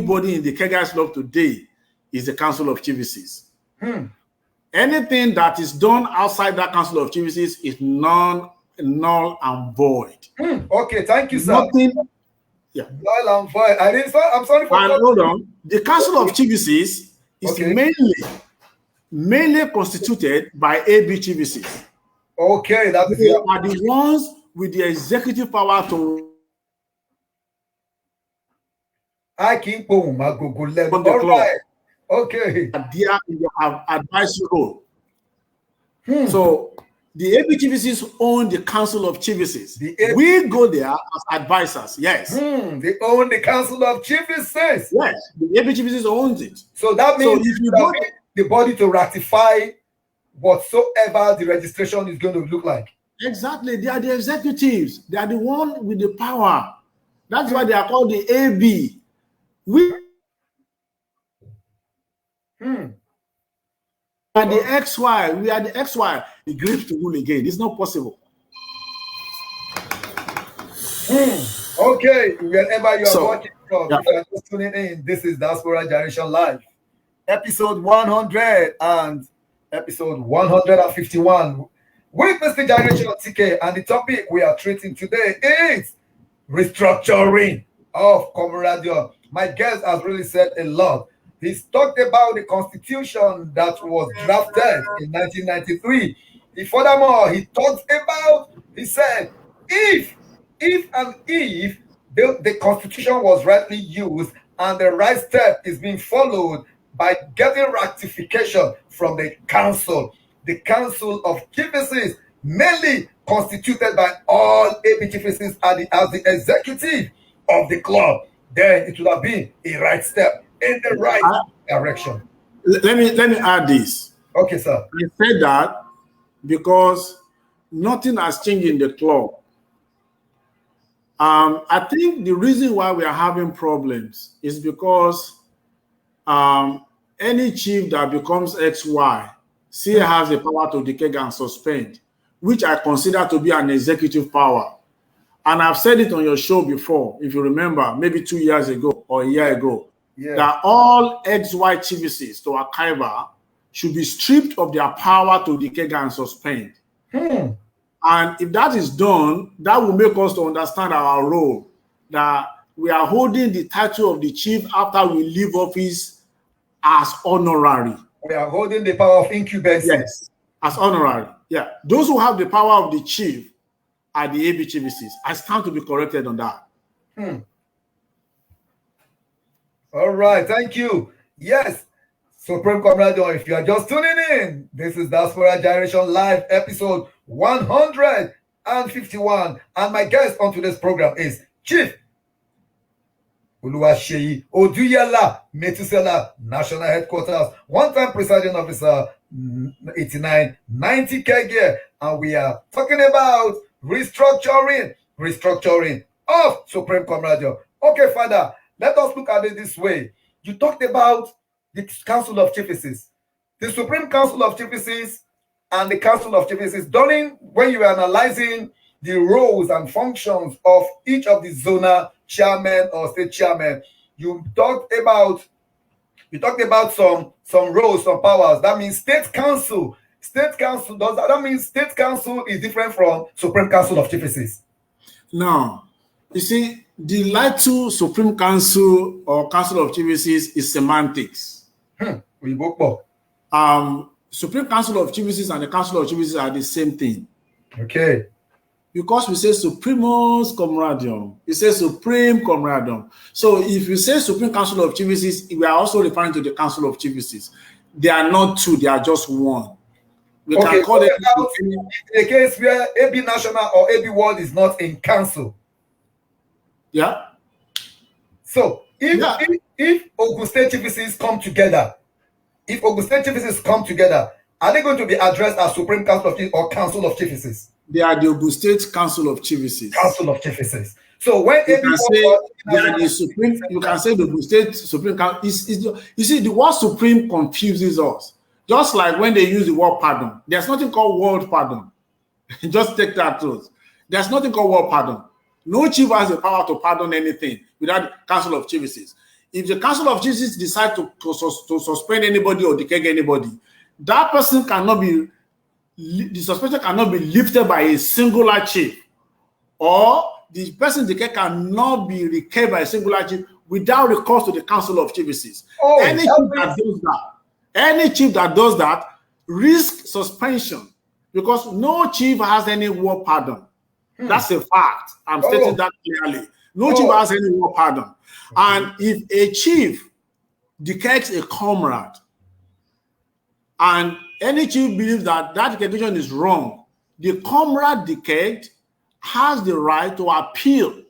body in the Kegels Club today is the Council of Chiefs. Anything that is done outside that Council of Chiefs is null and void. Okay, thank you, sir. Nothing. Yeah. Null and void. I'm sorry for. Hold on. The Council of Chiefs is mainly constituted by AB Chiefs. Okay, that is. They are the ones with the executive power to. I keep on my Google level. All right. Okay. They are in the advisory role. So the AB Chiefs own the Council of Chiefs. We go there as advisors. Yes. They own the Council of Chiefs. Yes. The AB Chiefs owns it. So that means if you go the body to ratify whatsoever the registration is going to look like. Exactly. They are the executives. They are the one with the power. That's why they are called the AB. We are the XY. We are the XY. The grief to rule again. It's not possible. Okay. Wherever you are watching from, if you are just tuning in, this is Diaspora Gyration Live. Episode 100 and episode 151 with Mr. Gyration TK, and the topic we are treating today is restructuring of COMRADIUM. My guest has really said a lot. He's talked about the constitution that was drafted in 1993. Furthermore, he said, if the constitution was rightly used and the right step is being followed by getting ratification from the council of Chiefs, mainly constituted by all AB chiefs as the executive of the club, then it would have been a right step in the right direction. Let me add this. Okay, sir. I said that because nothing has changed in the club. I think the reason why we are having problems is because any chief that becomes XY still has the power to decay and suspend, which I consider to be an executive power. And I've said it on your show before, if you remember, maybe 2 years ago or a year ago, that all XY chiefs to Akaiba should be stripped of their power to decay and suspend. And if that is done, that will make us to understand our role, that we are holding the title of the chief after we leave office as honorary. We are holding the power of incumbency. Yes, as honorary. Yeah. Those who have the power of the chief are the AB chiefs. I stand to be corrected on that. All right, thank you. Yes, Supreme COMRADIUM, if you are just tuning in, this is Diaspora Gyration Live episode 151. And my guest on today's program is Chief Seyi Oduyela, Metusela, National Headquarters, one-time presiding officer, 8990 Kege. And we are talking about restructuring of Supreme COMRADIUM. Okay, Father, let us look at it this way. You talked about the Council of Chiefs, the Supreme Council of Chiefs, and the Council of Chiefs. During when you were analyzing the roles and functions of each of the zonal chairmen or state chairmen, you talked about some roles, some powers. That means state council. State council does that. That means state council is different from Supreme Council of Chiefs. No, you see, the title Supreme Council or Council of Chiefs is semantics. Supreme Council of Chiefs and the Council of Chiefs are the same thing. Okay. Because we say Supremos COMRADIUM, it says Supreme COMRADIUM. So if you say Supreme Council of Chiefs, we are also referring to the Council of Chiefs. They are not two, they are just one. We can call it in a case where AB National or AB World is not in council. Yeah. So if Ogun State Chiefs come together, are they going to be addressed as Supreme Council of Chiefs or Council of Chiefs? They are the Ogun State Council of Chiefs. Council of Chiefs. So when you can say they are the Supreme, you can say the Ogun State Supreme Council. You see, the word Supreme confuses us. Just like when they use the word pardon, there's nothing called world pardon. Just take that truth. There's nothing called world pardon. No chief has the power to pardon anything without the Council of Chiefs. If the Council of Chiefs decide to suspend anybody or decay anybody, that person cannot be, the suspension cannot be lifted by a singular chief, or the person decay cannot be recalled by a singular chief without recourse to the Council of Chiefs. Any chief that does that risks suspension because no chief has any war pardon. That's a fact. I'm stating that clearly. No chief has any war pardon. And if a chief decays a comrade, and any chief believes that that decapitation is wrong, the comrade decayed has the right to appeal.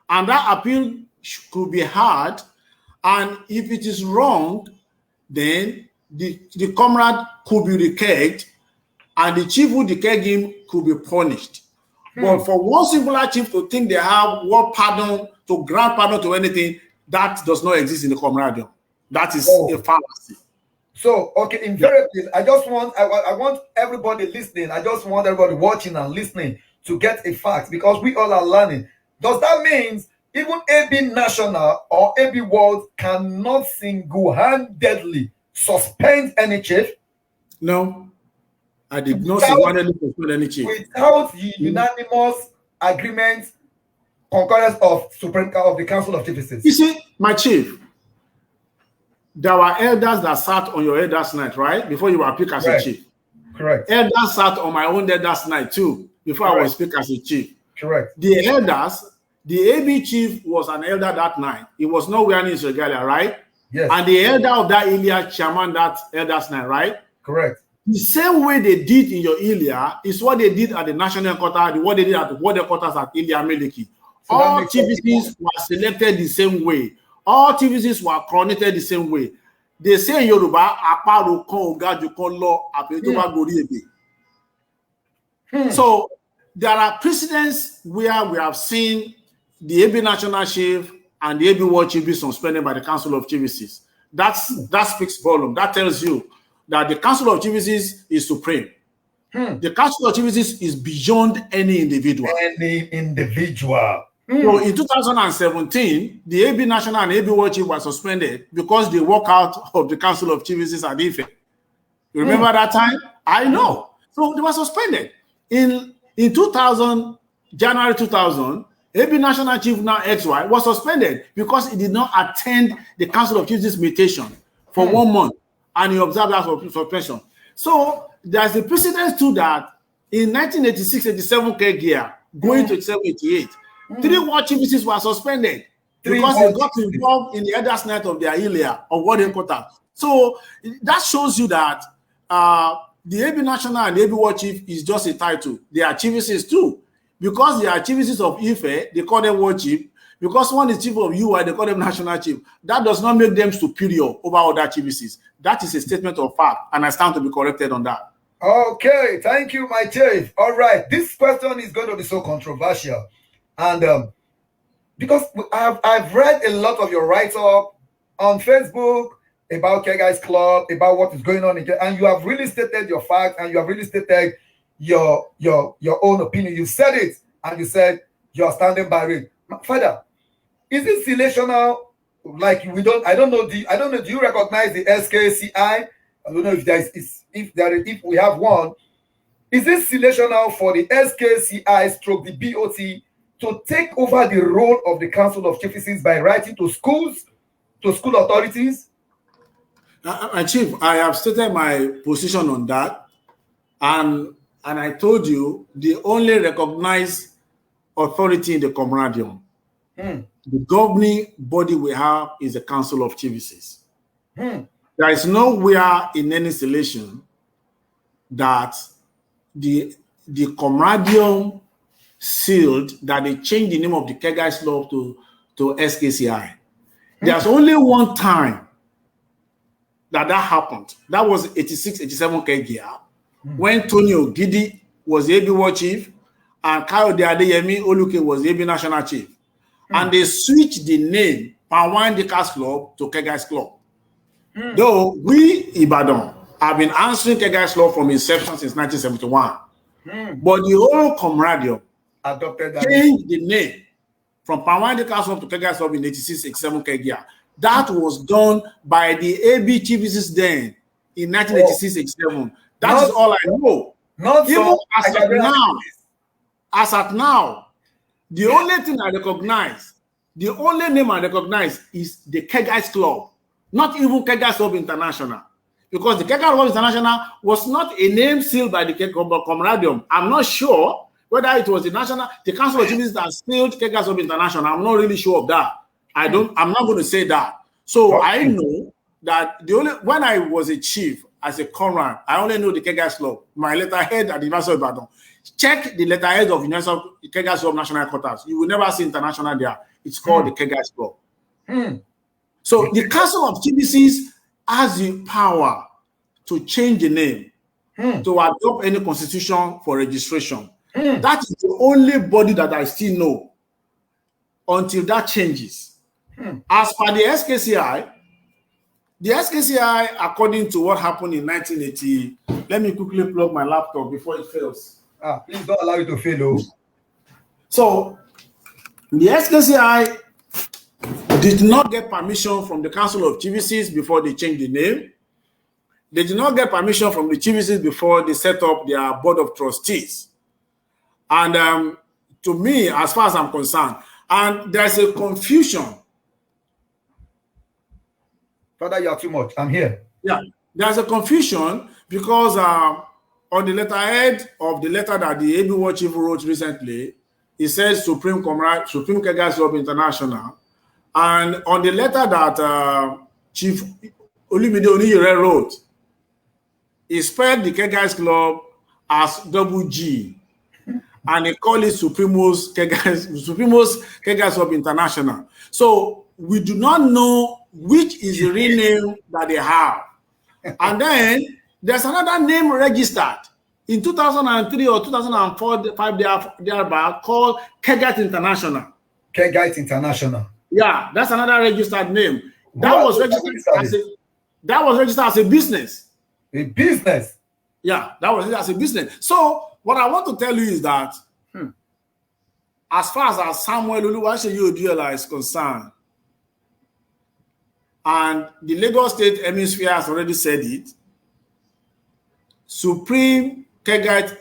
And that appeal could be heard. And if it is wrong, then the comrade could be decayed, and the chief who decayed him could be punished. But for one singular chief to think they have war pardon, to grant pardon to anything, that does not exist in the COMRADIUM. That is a fallacy. So, okay, invariably, I want everybody listening, I just want everybody watching and listening to get a fact, because we all are learning. Does that mean even AB National or AB World cannot single-handedly suspend any chief? No, I did not single-handedly suspend any chief. Without the unanimous agreement, concurrence of the Council of Chiefs. You see, my chief, there were elders that sat on your elders' night, right? Before you were picked as a chief. Correct. Elders sat on my own elders' night too, before I was picked as a chief. Correct. The elders, the AB chief was an elder that night. He was not wearing his regalia, right? Yes. And the elder of that area chairman that elders' night, right? Correct. The same way they did in your Ilia is what they did at the national quarter, what they did at the border quarters at Ilia Meliki. So all TVCs were selected the same way. All TVCs were coronated the same way. They say in Yoruba, "Aparo kan oga ju kan lo, ape to ba gori ebe." So there are precedents where we have seen the AB National Chief and the AB World Chief be suspended by the Council of TVCs. That speaks volume. That tells you that the Council of TVCs is supreme. The Council of TVCs is beyond any individual. Any individual. So in 2017, the AB National and AB World Chief were suspended because they walked out of the Council of TVCs at Ife. You remember that time? I know. So they were suspended. In 2000, January 2000, AB National Chief, now XY, was suspended because he did not attend the Council of Chiefs mutation for 1 month, and he observed that suspension. So there's a precedence to that. In 1986-87 year, going to 87-88, 3 World Chiefs were suspended because they got involved in the Elders' Night of their Ilia of World Headquarters. So that shows you that the AB National and the AB World Chief is just a title. They are chiefs too. Because they are chiefs of Ife, they call them World Chief. Because one is chief of UI, they call them National Chief. That does not make them superior over other chiefs. That is a statement of fact, and I stand to be corrected on that. Okay, thank you, my chief. All right, this question is going to be so controversial. And because I've read a lot of your write-up on Facebook about K Guys Club, about what is going on in and you have really stated your facts, and you have really stated your own opinion. You said it, and you said you're standing by it. Father, is it relational? Like I don't know. Do you recognize the SKCI? I don't know if we have one. Is it relational for the SKCI stroke the BOT to take over the role of the Council of Chiefs by writing to schools, to school authorities? Chief, I have stated my position on that, and I told you the only recognized authority in the COMRADIUM, the governing body we have is the Council of Chiefs. There is nowhere in any selection that the COMRADIUM sealed that they changed the name of the K Guys Club to SKCI. There's only one time that happened. That was 86-87 year, when Tony Ogidi was the AB World Chief and Kayode Adeyemi Oluke was the AB National Chief. And they switched the name Panwan Dikas Club to K Guys Club. Though we, Ibadan, have been answering K Guys Club from inception since 1971. But the whole COMRADIUM Adopted that changed the name from Panwan Dikas Club to K Guys Club in 86-87 year. That was done by the AB Chiefs then in 1986-87. That is all I know. Even as at now, the only thing I recognize, the only name I recognize is the K Guys Club, not even K Guys Club International. Because the K Guys Club International was not a name sealed by the COMRADIUM. I'm not sure whether it was the Council of Chiefs that sealed K Guys Club International. I'm not really sure of that. I'm not going to say that. So I know that when I was a chief as a comrade, I only know the K Guys Club, my letterhead at the University of Ibadan. Check the letterhead of K Guys Club National Headquarters. You will never see international there. It's called the K Guys Club. So the Council of Chiefs has the power to change the name, to adopt any constitution for registration. That is the only body that I still know until that changes. As per the SKCI, according to what happened in 1980, let me quickly plug my laptop before it fails. Please don't allow it to fail. So, the SKCI did not get permission from the Council of Chiefs before they changed the name. They did not get permission from the Chiefs before they set up their board of trustees. And to me, as far as I'm concerned, and there's a confusion. Father, you are too much. I'm here. Yeah, there's a confusion because on the letterhead of the letter that the AB World Chief wrote recently, it says Supreme K Guys Club International. And on the letter that Chief Olumide Oniyere wrote, he spelled the Keggers Club as double G, and they call it Supremos Keggers Club International. So we do not know which is the real name that they have. And then there's another name registered in 2003 or 2004, 5 thereabout, called Keggers International. Keggers International. Yeah, that's another registered name. That was registered as a business. A business? Yeah, that was registered as a business. So what I want to tell you is that as far as Samuel Oluwaseyi Oduyela is concerned, and the Lagos State Hemisphere has already said it, Supreme Keggers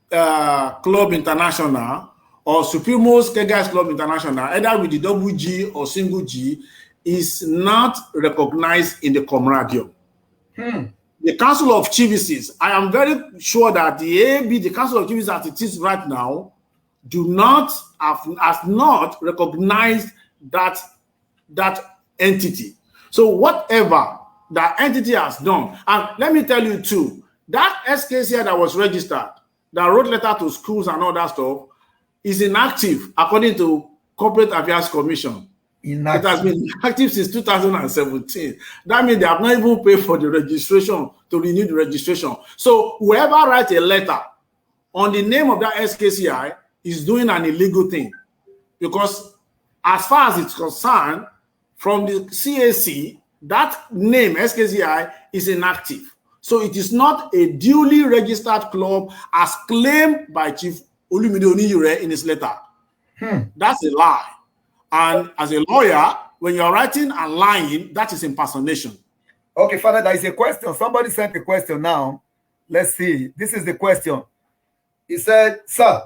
Club International or Supremos Keggers Club International, either with the double G or single G, is not recognized in the COMRADIUM. The Council of Chiefs, I am very sure that the Council of Chiefs as it is right now, has not recognized that entity. So whatever that entity has done, and let me tell you too, that SKCI that was registered, that wrote letter to schools and all that stuff, is inactive according to Corporate Affairs Commission. Inactive. It has been active since 2017. That means they have not even paid for the registration, to renew the registration. So whoever writes a letter on the name of that SKCI is doing an illegal thing, because as far as it's concerned, from the CAC, that name SKCI is inactive. So it is not a duly registered club as claimed by Chief Olumide Oniyure in his letter. That's a lie. And as a lawyer, when you're writing and lying, that is impersonation. Okay, Father, there is a question. Somebody sent a question now. Let's see. This is the question. He said, sir,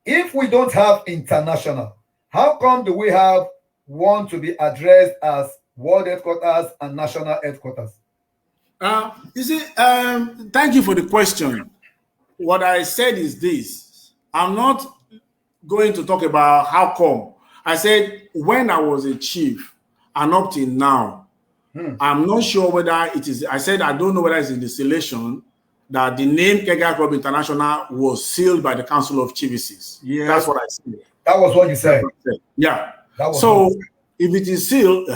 if we don't have international, how come do we have one to be addressed as world headquarters and national headquarters? You see, thank you for the question. What I said is this. I'm not going to talk about how come. I said when I was a chief and up till now, I'm not sure whether it is, I said I don't know whether it's in the distillation that the name Keggers Club International was sealed by the Council of Chiefs. Yeah, that's what I said. That was what you said. Yeah. So if it is sealed,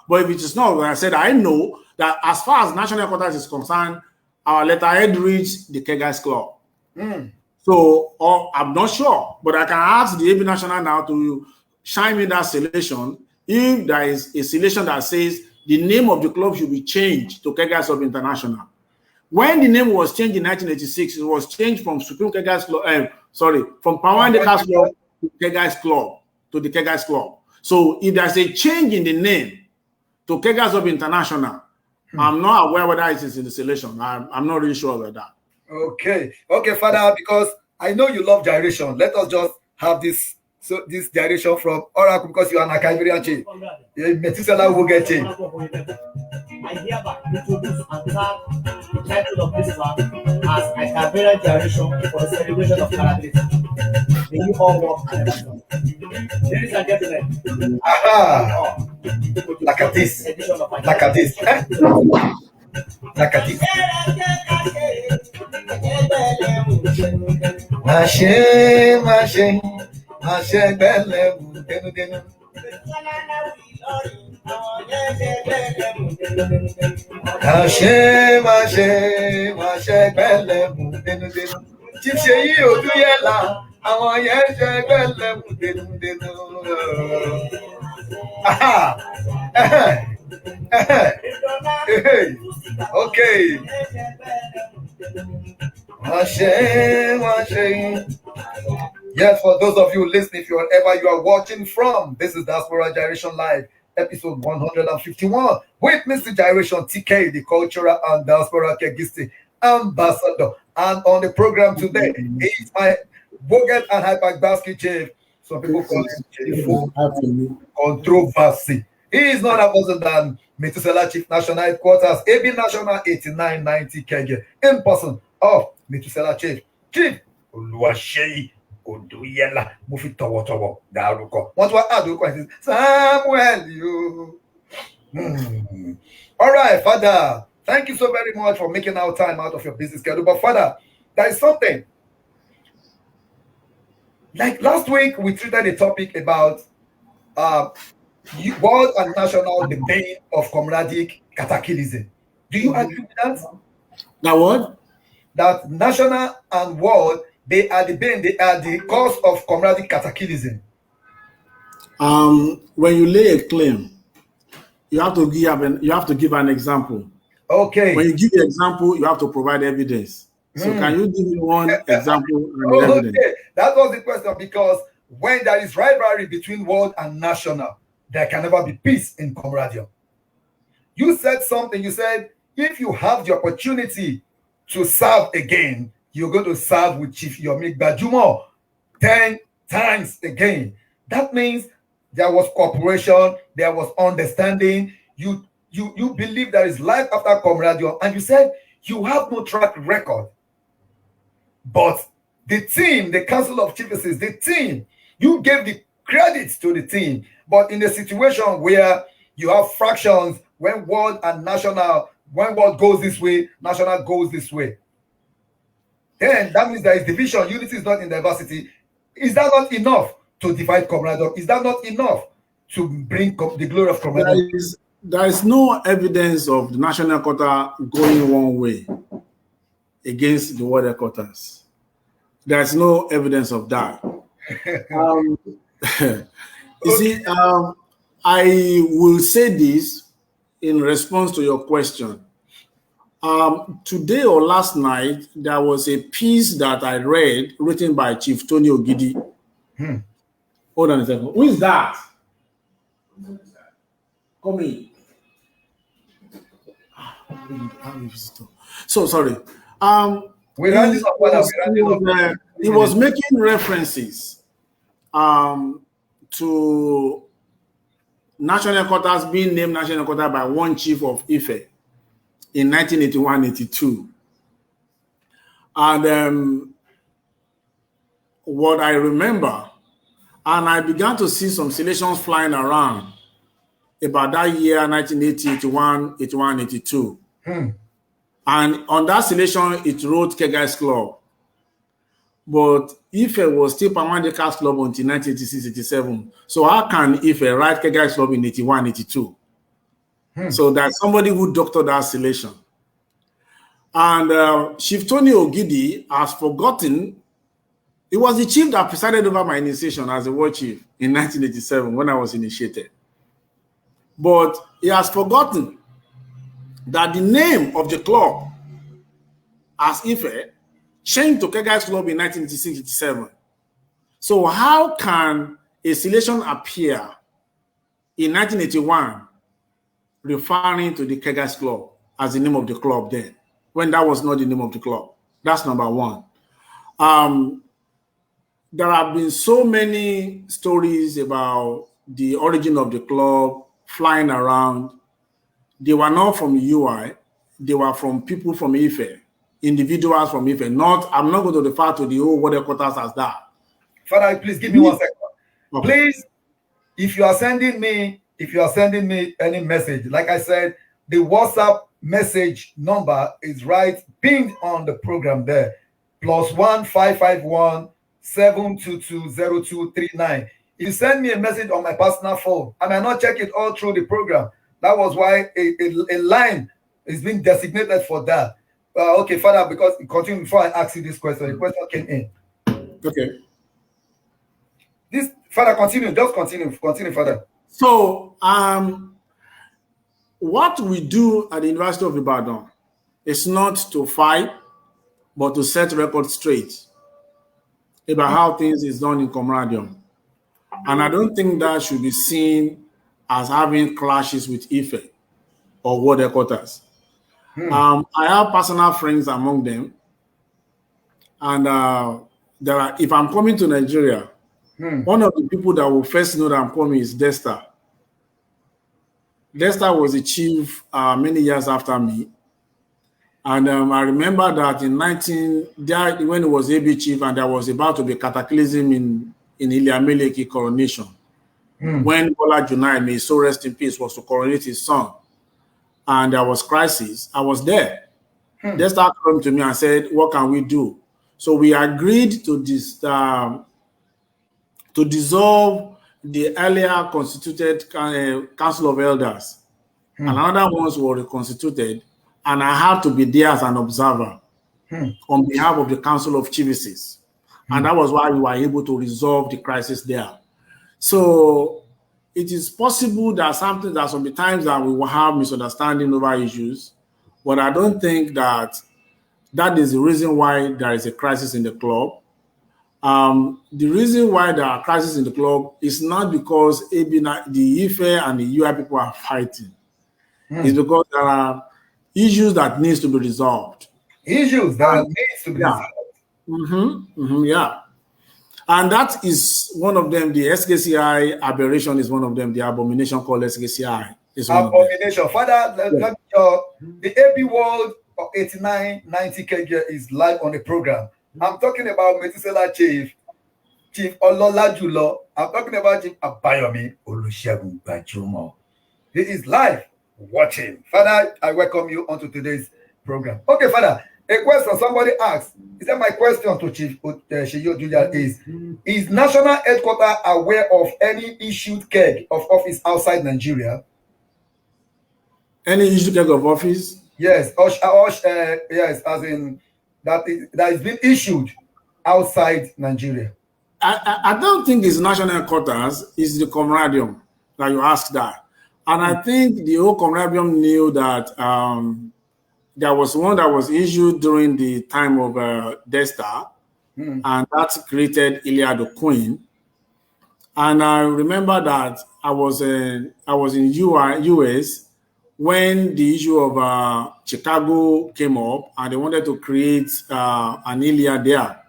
but if it is not, I said I know that as far as national headquarters is concerned, our letterhead reads the Keggers Club. So I'm not sure, but I can ask the AB National now to shine me that selection if there is a selection that says the name of the club should be changed to Keggers Club International. When the name was changed in 1986, it was changed from Supreme Keggers Club, from Power Keggers Club to Keggers Club, to the Keggers Club. So if there's a change in the name to Keggers Club International, I'm not aware whether it is in the selection. I'm not really sure about that. Okay, Father, because I know you love gyration. Let us just have this gyration from Oracle, because you are an Ivorian chief. Metusela will get changed. I hereby introduce and have the title of this one as a Ivorian gyration for the celebration of Calability. May you all work together. Ladies and gentlemen, like at this. Chief Seyi Oduyela, àwọn yẹn ṣe gbẹlẹ mú dénúdénú. Okay. Yes, for those of you listening, wherever you are watching from, this is Diaspora Gyration Live, episode 151, with Mr. Gyration TK, the Cultural and Diaspora Kegisi Ambassador. And on the program today, he is my Boget and Hyperbaski chief. Some people call him controversy. He is none other than Metusela Chief National Headquarters, AB National 8990 Kege, in person of Metusela Chief Oluwaseyi Oduyela. Mufi towo daruko. What do I add? Samuel, you. All right, Father. Thank you so very much for making our time out of your busy schedule. But Father, there is something. Like last week, we treated a topic about world and national, the pain of comradic cataclysm. Do you agree with that? Now what? That national and world, they are the pain, they are the cause of comradic cataclysm. When you lay a claim, you have to give an example. Okay. When you give the example, you have to provide evidence. So can you give me one example and evidence? Okay, that was the question, because when there is rivalry between world and national, there can never be peace in COMRADIUM. You said something, you said, if you have the opportunity to serve again, you're going to serve with Chief Yomi Gbajumo 10 times again. That means there was cooperation, there was understanding. You believe there is life after COMRADIUM, and you said you have no track record. But the team, the Council of Chiefs, the team, you gave the credits to the team. But in a situation where you have fractions, when world and national, when world goes this way, national goes this way, then that means there is division. Unity is not in diversity. Is that not enough to divide COMRADIUM? Is that not enough to bring the glory of COMRADIUM? There is no evidence of the national quota going one way against the world headquarters. There is no evidence of that. You see, I will say this in response to your question. Today or last night, there was a piece that I read written by Chief Tony Ogidi. Hold on a second. Who is that? Come in. So sorry. He was making references to national headquarters being named national headquarters by one chief of Ife in 1981-82. And what I remember, and I began to see some selections flying around about that year, 1980, 81, 81, 82. And on that selection, it wrote Kega's Club. But Ife was still Pamandeka's Club until 1986-87. So how can Ife write Kega's Club in 81, 82? So there's somebody who doctored that selection. And Chief Tony Ogidi has forgotten. It was the chief that presided over my initiation as a war chief in 1987 when I was initiated. But he has forgotten that the name of the club as Ife changed to Kega's Club in 1986-87. So how can a selection appear in 1981 referring to the Kega's Club as the name of the club then, when that was not the name of the club? That's number one. There have been so many stories about the origin of the club flying around. They were not from UI, they were from people from Ife, individuals from Ife. I'm not going to refer to the whole world headquarters as that. Father, please give me 1 second. Okay. Please, if you are sending me any message, like I said, the WhatsApp message number is right pinned on the program there. +1 551 722 0239. If you send me a message on my personal phone, I may not check it all through the program. That was why a line is being designated for that. Okay, Father, because continue before I ask you this question. The question came in. Okay. This, Father, continue. Just continue, Father. So, what we do at the University of Ibadan is not to fight, but to set records straight about how things is done in COMRADIUM. And I don't think that should be seen as having clashes with Ife or world headquarters. I have personal friends among them. And if I'm coming to Nigeria, one of the people that will first know that I'm coming is Desta. Desta was the chief many years after me. And I remember that when he was AB chief and there was about to be cataclysm in Iliameleki coronation, when Bola Junai, may so rest in peace, was to coronate his son. and there was crisis, I was there. They started coming to me and said, what can we do? So we agreed to this to dissolve the earlier constituted Council of Elders. And another ones were reconstituted, and I had to be there as an observer on behalf of the Council of Chiefs. And that was why we were able to resolve the crisis there. So it is possible that sometimes that we will have misunderstanding over issues, but I don't think that is the reason why there is a crisis in the club. The reason why there are crises in the club is not because the Ife and the UI people are fighting. It's because there are issues that needs to be resolved. Issues that needs to be resolved. Yeah. And that is one of them. The SKCI aberration is one of them. The abomination called SKCI is one abomination. Father, the AB World 8990 kg is live on the program. I'm talking about Metisela Chief Olola Julo. I'm talking about Chief Abayomi Olusegun Bajumo. He is live watching. Father, I welcome you onto today's program. Okay, Father, a question somebody asked. Is that my question to Chief Seyi Oduyela is National Headquarters aware of any issued keg of office outside Nigeria? Any issued keg of office? Yes, yes, as in that is being issued outside Nigeria. I don't think it's national headquarters, it's the COMRADIUM that you asked that. And I think the whole COMRADIUM knew that there was one that was issued during the time of Desta, and that created Ilya the Queen. And I remember that I was in US when the issue of Chicago came up, and they wanted to create an Ilya there.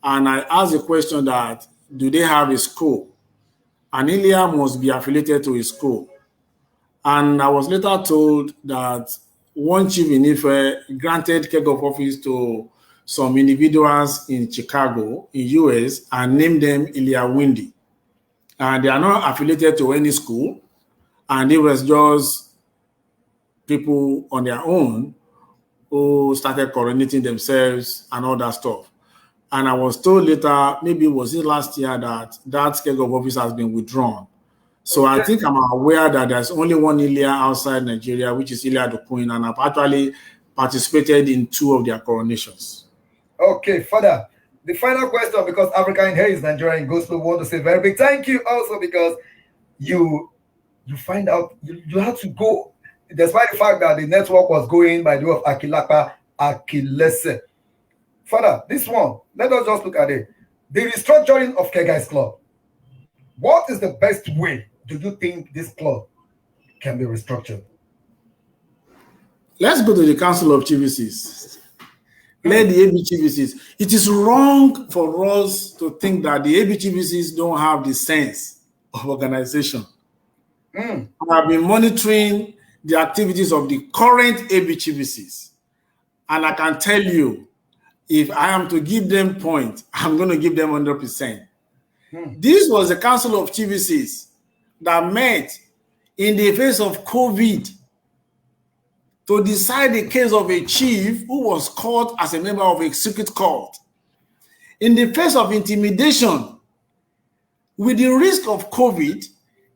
And I asked the question that, do they have a school? An Ilya must be affiliated to a school. And I was later told that one chief in Ife granted keg of office to some individuals in Chicago, in US, and named them Ilya Windy. And they are not affiliated to any school, and it was just people on their own who started coordinating themselves and all that stuff. And I was told later, maybe was it last year, that keg of office has been withdrawn. So I think I'm aware that there's only one Ilya outside Nigeria, which is Ilya the Queen, and I've actually participated in 2 of their coronations. Okay, Father, the final question, because Africa in here is Nigeria in gospel, want to say very big thank you also because you find out you had to go, despite the fact that the network was going by the way of Akilapa Akilese. Father, this one, let us just look at it. The restructuring of Keguys Club. What is the best way do you think this club can be restructured? Let's go to the Council of Chiefs. Let the AB Chiefs. It is wrong for us to think that the AB Chiefs don't have the sense of organization. I have been monitoring the activities of the current AB Chiefs, and I can tell you, if I am to give them points, I'm going to give them 100%. This was the Council of Chiefs that met in the face of COVID to decide the case of a chief who was caught as a member of a secret cult. In the face of intimidation, with the risk of COVID,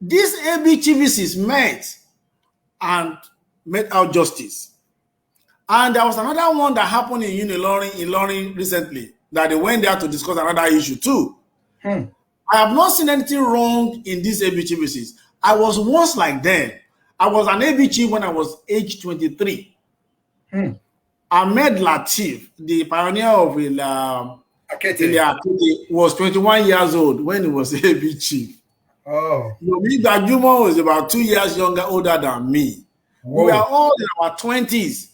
these AB Chiefs met and met out justice. And there was another one that happened in Ilorin recently, that they went there to discuss another issue too. I have not seen anything wrong in these AB Chiefs. I was once like them. I was an AB chief when I was age 23. Ahmed Latif, the pioneer of was 21 years old when he was AB chief. Yomi Dajumo was about 2 years older than me. Whoa. We are all in our 20s.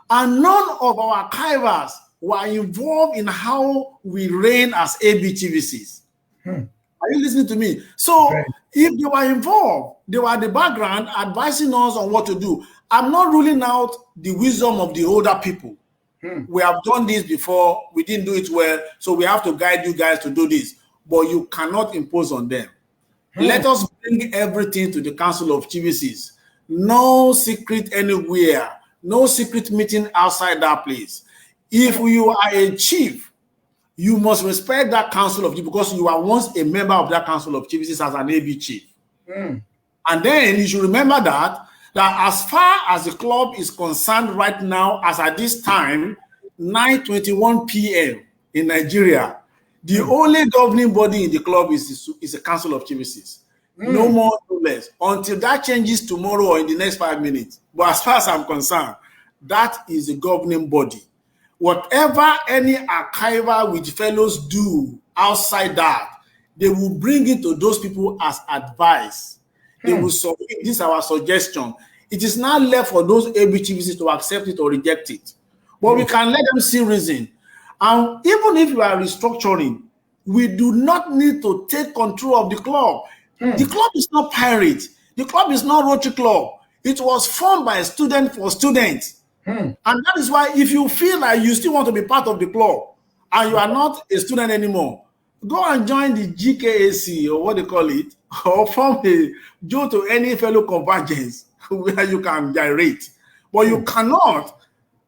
And none of our archivers were involved in how we reign as AB Chiefs. Are you listening to me? So if they were involved, they were at the background advising us on what to do. I'm not ruling out the wisdom of the older people. We have done this before. We didn't do it well. So we have to guide you guys to do this. But you cannot impose on them. Let us bring everything to the Council of Chiefs. No secret anywhere. No secret meeting outside that place. If you are a chief, you must respect that council of chiefs because you are once a member of that council of chiefs as an AB chief. And then you should remember that as far as the club is concerned right now, as at this time, 9:21 p.m. in Nigeria, the only governing body in the club is a council of chiefs. No more, no less. Until that changes tomorrow or in the next 5 minutes. But as far as I'm concerned, that is the governing body. Whatever any archiver with fellows do outside that, they will bring it to those people as advice. They will submit, this is our suggestion. It is not left for those ABTVCs to accept it or reject it. But we can let them see reason. And even if we are restructuring, we do not need to take control of the club. The club is not pirate. The club is not Rotary Club. It was formed by a student for students. And that is why if you feel like you still want to be part of the club and you are not a student anymore, go and join the GKAC or what they call it, or go to any fellow convergence where you can gyrate. But you cannot.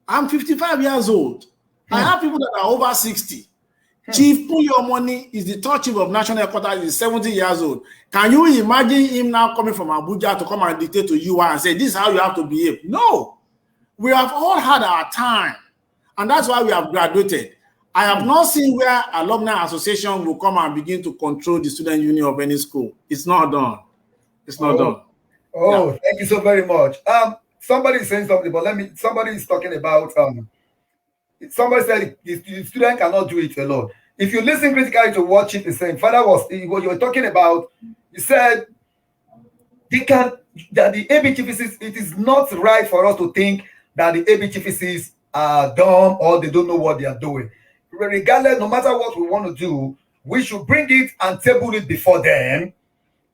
I'm 55 years old. I have people that are over 60. Chief Puyomoni is the third chief of national headquarters, is 70 years old. Can you imagine him now coming from Abuja to come and dictate to you and say, this is how you have to behave? No. We have all had our time. And that's why we have graduated. I have not seen where alumni association will come and begin to control the student union of any school. It's not done. It's not done. Oh, yeah. Thank you so very much. Somebody is saying something, but somebody is talking about, somebody said the student cannot do it alone. If you listen critically to what Chief is saying, Father what you were talking about, he said, that the ABTVCs, it is not right for us to think that the ABTVCs are dumb or they don't know what they are doing. Regardless, no matter what we want to do, we should bring it and table it before them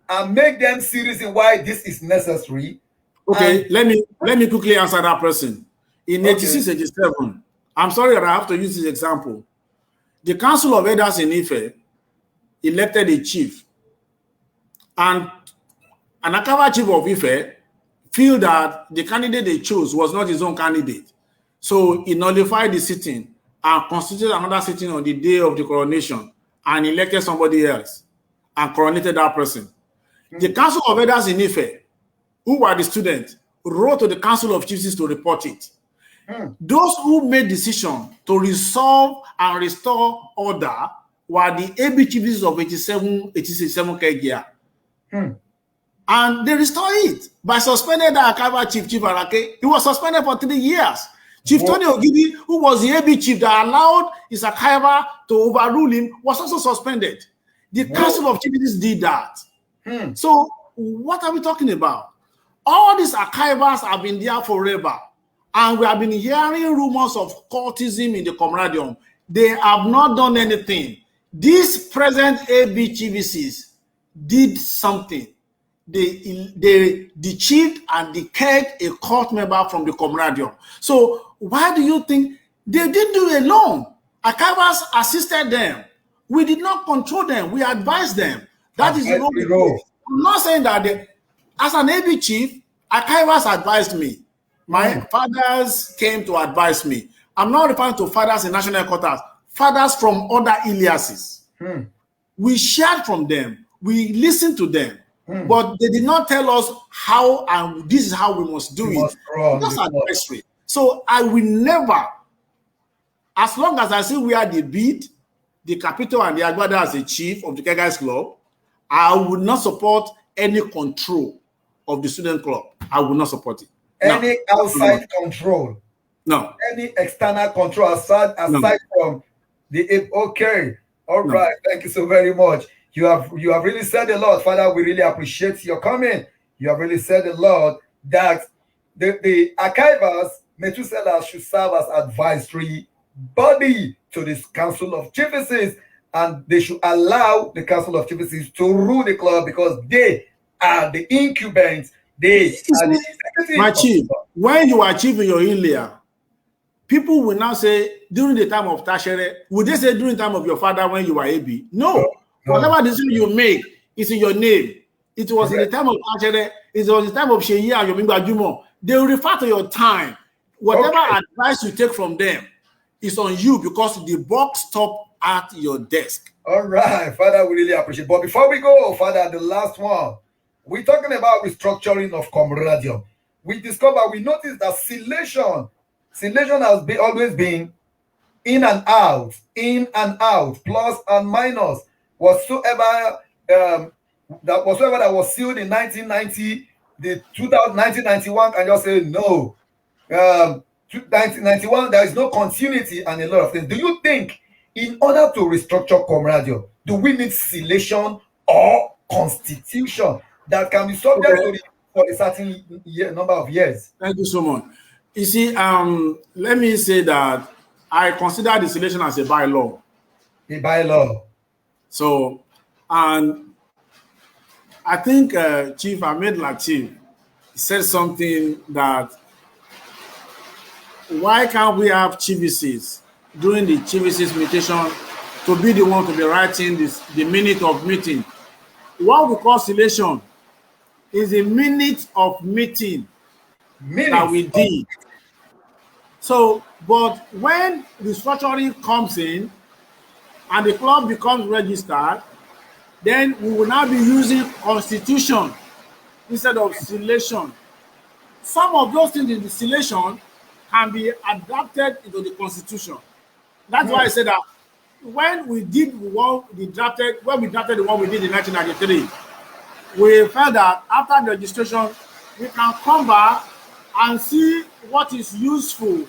and make them see reason why this is necessary. Okay, let me quickly answer that person. In 86, 87, I'm sorry that I have to use this example. The Council of Elders in Ife elected a chief, and an Akava chief of Ife feel that the candidate they chose was not his own candidate. So he nullified the sitting and constituted another sitting on the day of the coronation and elected somebody else and coronated that person. The Council of Elders in Ife, who were the students, wrote to the Council of Chiefs to report it. Those who made decision to resolve and restore order were the AB chiefs of 87 Kegia. And they restored it by suspending the Akaba chief, Chief Arake. He was suspended for 3 years. Chief Tony Ogidi, who was the AB chief that allowed his Akaba to overrule him, was also suspended. The Council of Chiefs did that. So what are we talking about? All these archivers have been there forever. And we have been hearing rumors of cultism in the COMRADIUM. They have not done anything. These present AB GVCs did something. They cheated and decayed a court member from the COMRADIUM. So why do you think they didn't do it alone? Archivers assisted them. We did not control them. We advised them. That is the role. I'm not saying that as an AB chief, archivers advised me. My fathers came to advise me. I'm not referring to fathers in national headquarters. Fathers from other aliases. We shared from them. We listened to them. But they did not tell us how and this is how we must do it. That's advisory. So I will never, as long as I see where they beat the Capitol and the Agbada as a chief of the Kegas Club, I would not support any control of the student club. I will not support it. Any outside control? No. Any external control aside from the all right. Thank you so very much. You have really said a lot, Father. We really appreciate your comment. You have really said a lot that the archivers, Methuselah, should serve as advisory body to this Council of Chiefs, and they should allow the Council of Chiefs to rule the club because they are the incumbents. My chief, when you are chief in your Ilia, people will now say during the time of Tashere, would they say during the time of your father when you were AB? No. Whatever decision you make is in your name. It was in the time of Tashere. It was the time of Seyi and Yomi Jumo. They will refer to your time. Whatever advice you take from them is on you because the buck stop at your desk. All right, Father, we really appreciate it. But before we go, Father, the last one, we're talking about restructuring of COMRADIUM. We noticed that silation has always been in and out, plus and minus, whatsoever that was sealed in 1990, the 1991 can just say no. 1991, there is no continuity and a lot of things. Do you think in order to restructure COMRADIUM, do we need silation or constitution that can be subject to it for a certain number of years? Thank you so much. You see, let me say that I consider the silation as a bylaw. A bylaw. So, and I think Chief Ahmed Latif said something that why can't we have chiefs during the chiefs mutation to be the one to be writing the minute of meeting? What we call silation is a minute of meeting that we did. So, but when restructuring comes in and the club becomes registered, then we will now be using constitution instead of silation. Some of those things in the silation can be adapted into the constitution. That's why I said that when we drafted the one we did in 1993, we felt that after the registration, we can come back and see what is useful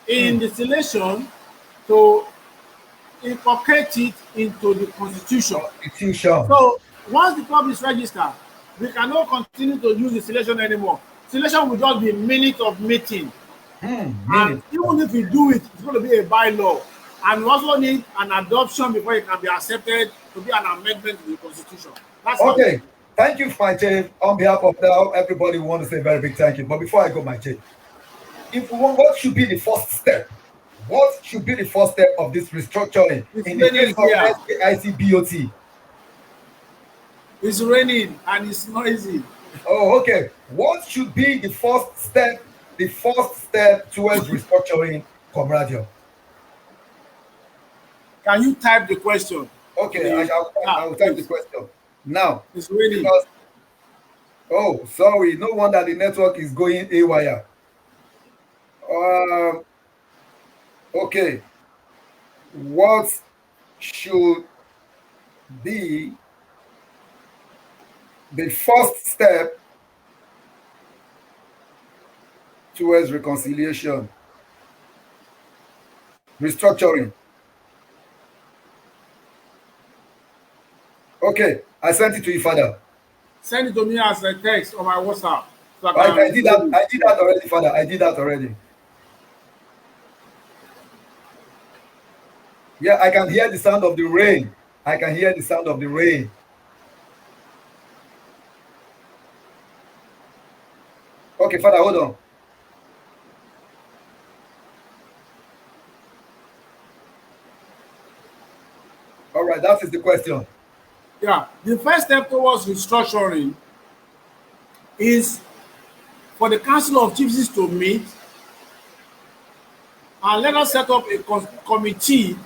in the silation to incorporate it into the constitution. So once the club is registered, we cannot continue to use the silation anymore. Silation will just be a minute of meeting. And even if we do it, it's going to be a bylaw. And we also need an adoption before it can be accepted to be an amendment to the constitution. That's okay. Thank you, my chief. On behalf of everybody, we want to say a very big thank you. But before I go, my chief, what should be the first step? What should be the first step of this restructuring in the case of SKICBOT? It's raining and it's noisy. Oh, okay. What should be the first step towards restructuring COMRADIUM? Can you type the question? Okay, I will type the question. Now, it's raining. Oh, sorry. No wonder the network is going haywire. Okay. What should be the first step towards reconciliation? Restructuring. Okay, I sent it to you, Father. Send it to me as a text on my WhatsApp. So I did that already, Father. I did that already. Yeah, I can hear the sound of the rain. Okay, Father, hold on. All right, that is the question. Yeah, the first step towards restructuring is for the Council of Chiefs to meet and let us set up a committee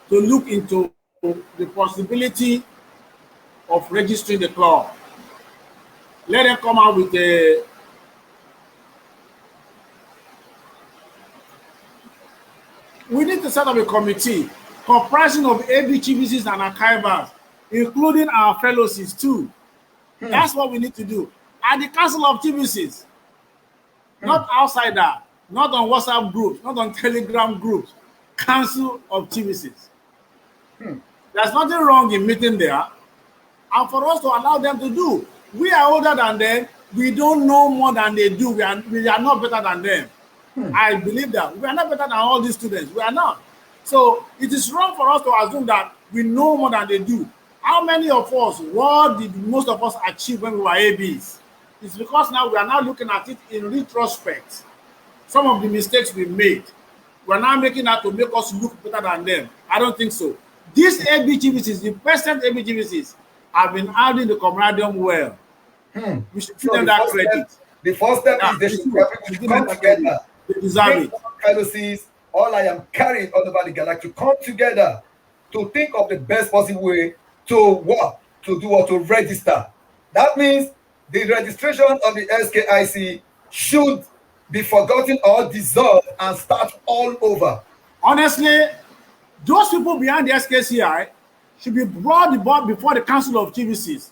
to look into the possibility of registering the club. Let them come out with a we need to set up a committee comprising of AB chiefs and archivers, including our fellowships too. That's what we need to do. At the Council of Chiefs, not outside that, not on WhatsApp groups, not on Telegram groups, Council of Chiefs. There's nothing wrong in meeting there, and for us to allow them to do. We are older than them. We don't know more than they do. We are not better than them. I believe that. We are not better than all these students. We are not. So it is wrong for us to assume that we know more than they do. How many of us, what did most of us achieve when we were ABs? It's because now we are now looking at it in retrospect. Some of the mistakes we made, we are now making that to make us look better than them. I don't think so. These ABGVCs, the present ABGVCs, have been handling the COMRADIUM well. We should give So them that credit. the first step Yeah, is they we should should. everyone We should give them come that credit. together. They deserve Bring it. all policies, all I am carrying all over the galaxy to come together to think of the best possible way to what? To do or to register. That means the registration of the SKIC should be forgotten or dissolved and start all over. Honestly, those people behind the SKCI should be brought before the Council of GVCs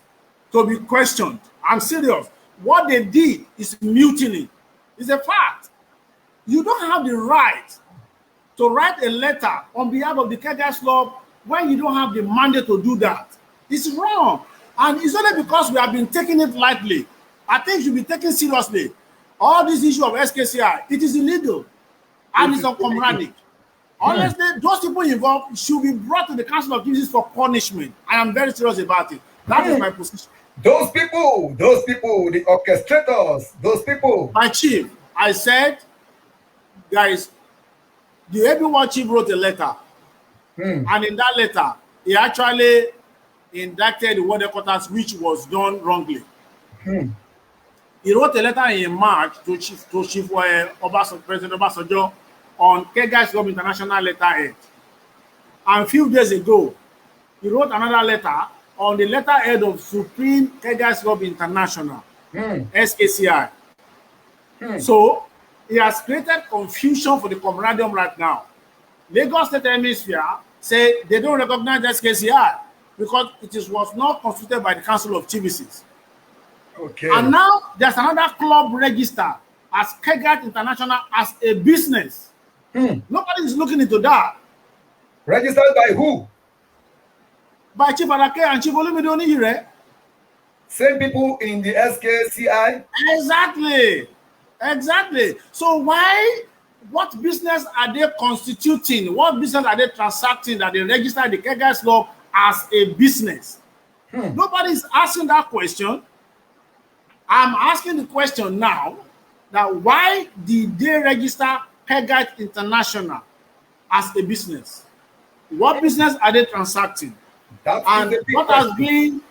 to be questioned. I'm serious. What they did is mutiny. It's a fact. You don't have the right to write a letter on behalf of the Kegas Club when you don't have the mandate to do that. It's wrong. And it's only because we have been taking it lightly. I think it should be taken seriously. All this issue of SKCI, it is illegal. And it's uncomradic. Honestly, those people involved should be brought to the Council of GVCs for punishment. I am very serious about it. That is my position. Those people, the orchestrators, those people. My chief, I said, guys, the everyone chief wrote a letter. And in that letter, he actually indicted the world headquarters, which was done wrongly. He wrote a letter in March to Chief President Obasanjo on Kegas Club International letterhead. And a few days ago, he wrote another letter on the letterhead of Supreme Kegas Club International, SKCI. So he has created confusion for the COMRADIUM right now. Lagos State Hemisphere say they don't recognize SKCI because was not constituted by the Council of GVCs. Okay. And now there's another club registered as Kegas International as a business. Nobody is looking into that. Registered by who? By Chief Arake and Chief Olumide Onihire. Same people in the SKCI? Exactly. So what business are they constituting? What business are they transacting that they register the Kegas Club as a business? Nobody is asking that question. I'm asking the question now that why did they register Kegas International as a business? What business are they transacting? And what has been,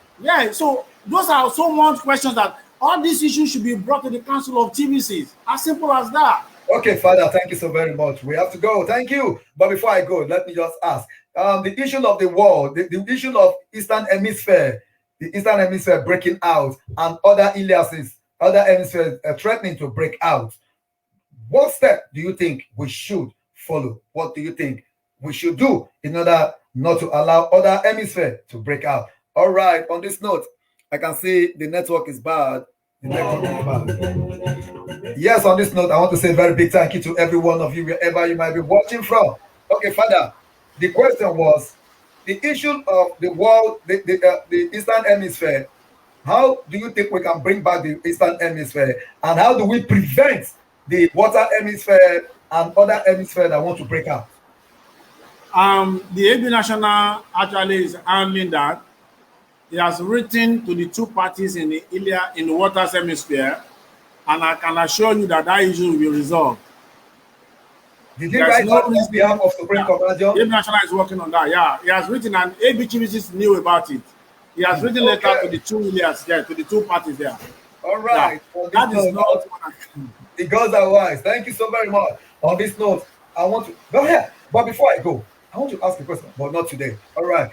so those are so much questions that all these issues should be brought to the Council of GVCs. As simple as that. Okay, Father, thank you so very much. We have to go. Thank you. But before I go, let me just ask. The issue of the war, the issue of Eastern Hemisphere, the Eastern Hemisphere breaking out and other aliases, other hemispheres threatening to break out. What step do you think we should follow? What do you think we should do in order not to allow other hemispheres to break out? All right, on this note, I can see the network is bad. The network is bad. Yes, on this note, I want to say a very big thank you to every one of you, wherever you might be watching from. Okay, Father, the question was, the issue of the world, the Eastern Hemisphere, how do you think we can bring back the Eastern Hemisphere? And how do we prevent the Water Hemisphere and other hemispheres that want to break out? The AB National actually is handling that. He has written to the two parties in the Water Hemisphere, and I can assure you that issue will be resolved. Did you write on behalf of Supreme COMRADIUM? AB National is working on that, yeah. He has written, and AB GVCs knew about it. He has written letter to the two leaders there, to the two parties there. All right. Yeah. That is not the gods are wise. Thank you so very much. On this note, I want to go ahead. But before I go, I want to ask a question, but not today. All right.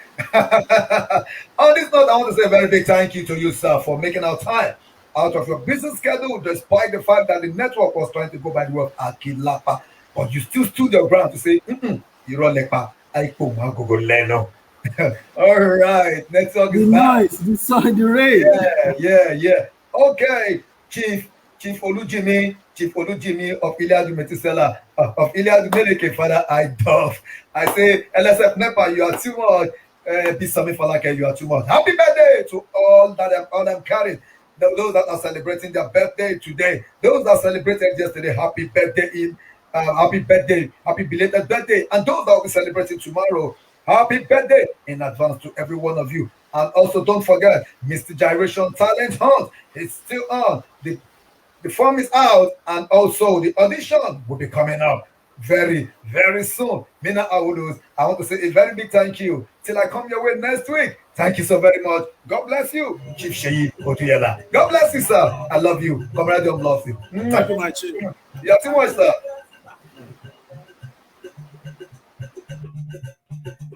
On this note, I want to say a very big thank you to you, sir, for making our time out of your business schedule, despite the fact that the network was trying to go by the word Akilapa. But you still stood your ground to say, Irolepa, Aiko. All right. Network is nice. Beside the rain. Yeah. Okay, Chief Olujimi of Iliadu Metisela, of Iliadu Meleke, Father, I say, LSF Nepa, you are too much. Bisami Falake, you are too much. Happy birthday to all I'm carrying. Those that are celebrating their birthday today, those that celebrated yesterday, happy birthday happy belated birthday. And those that will be celebrating tomorrow, happy birthday in advance to every one of you. And also don't forget, Mr. Gyration Talent Hunt is still on. The form is out, and also the audition will be coming up. very, very soon. Mina Aulus, I want to say a very big thank you. Till I come your way next week. Thank you so very much. God bless you, Chief Seyi Oduyela. God bless you, sir. I love you. COMRADIUM loves you. Thank you, my chief. You're too much, sir.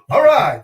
All right.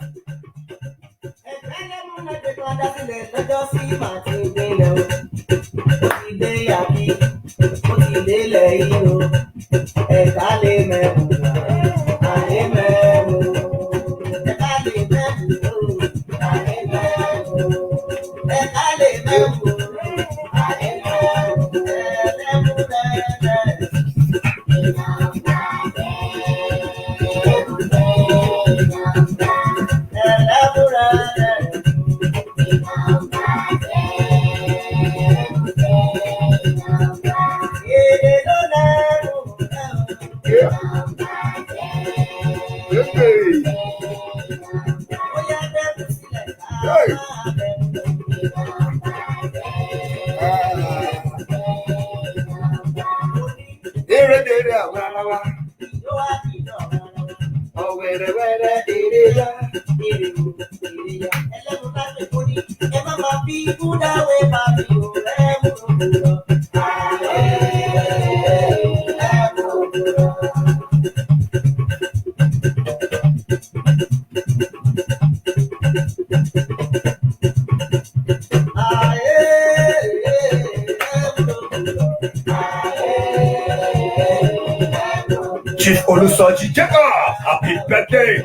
Chief Olusoji Jacob, happy birthday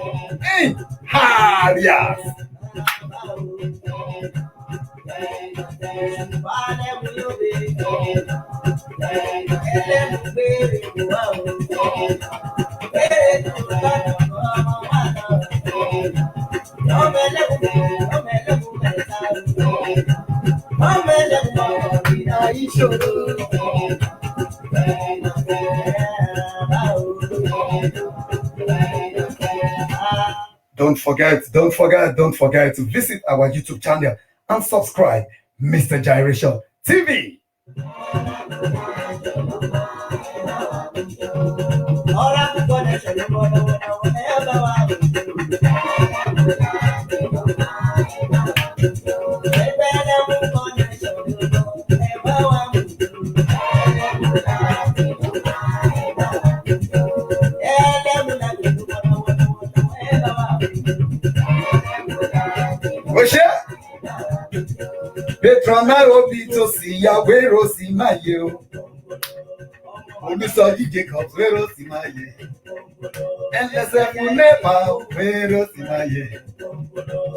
in Harrias. Don't forget to visit our YouTube channel and subscribe, Mr. Gyration TV. Petronaro to see ya wero si maye. Olusoji Jacob wero si maye. Endless never wero si maye.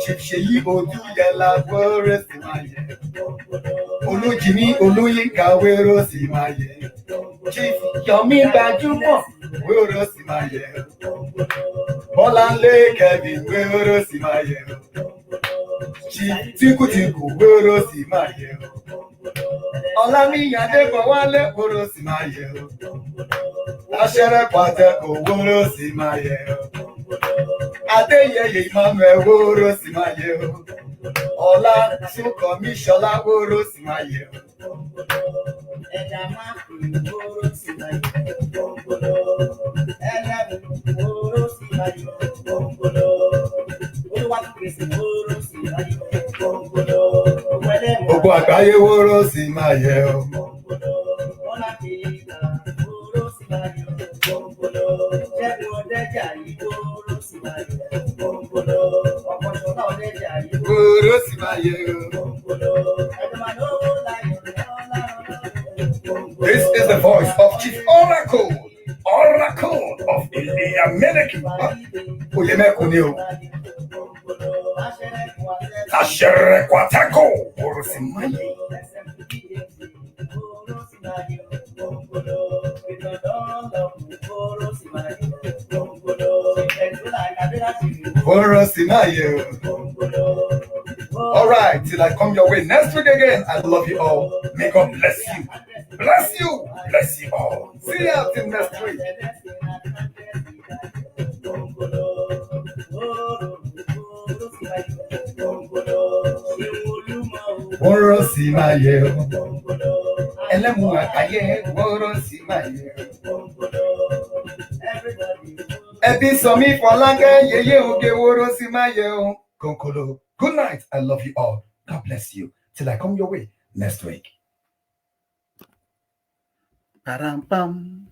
Chief Seyi Oduyela wero si maye. Olujimi Oluyinka wero si maye. Chief Yomi Gbajumo wero si maye. Bolanle Kevin wero si maye. Tiku wero si maye. Olami Adebowale wero si maye. Tashere Kwateco wero si maye. Adeyeye Emmanuel wero si maye. Ola Sukomi Shola wero si maye. Gbogbo àgbáyé wóró sí máa yẹ o. Wóró sí máa yẹ o. This is the voice of Chief Oracle of Iliameleki. Oyemeku ni o. Tashere Kwateco wóró sí máa yẹ. All right, till I come your way next week again. I love you all. May God bless you. Bless you. Bless you all. See you till next week. Wóró sí máa yẹ o. Ẹlẹ́mu àgbáyé wóró sí máa yẹ o. Ebisomi Folake, Yeye Ogeworo Simaye Konkolo. Good night. I love you all. God bless you. Till I come your way next week. Param pam.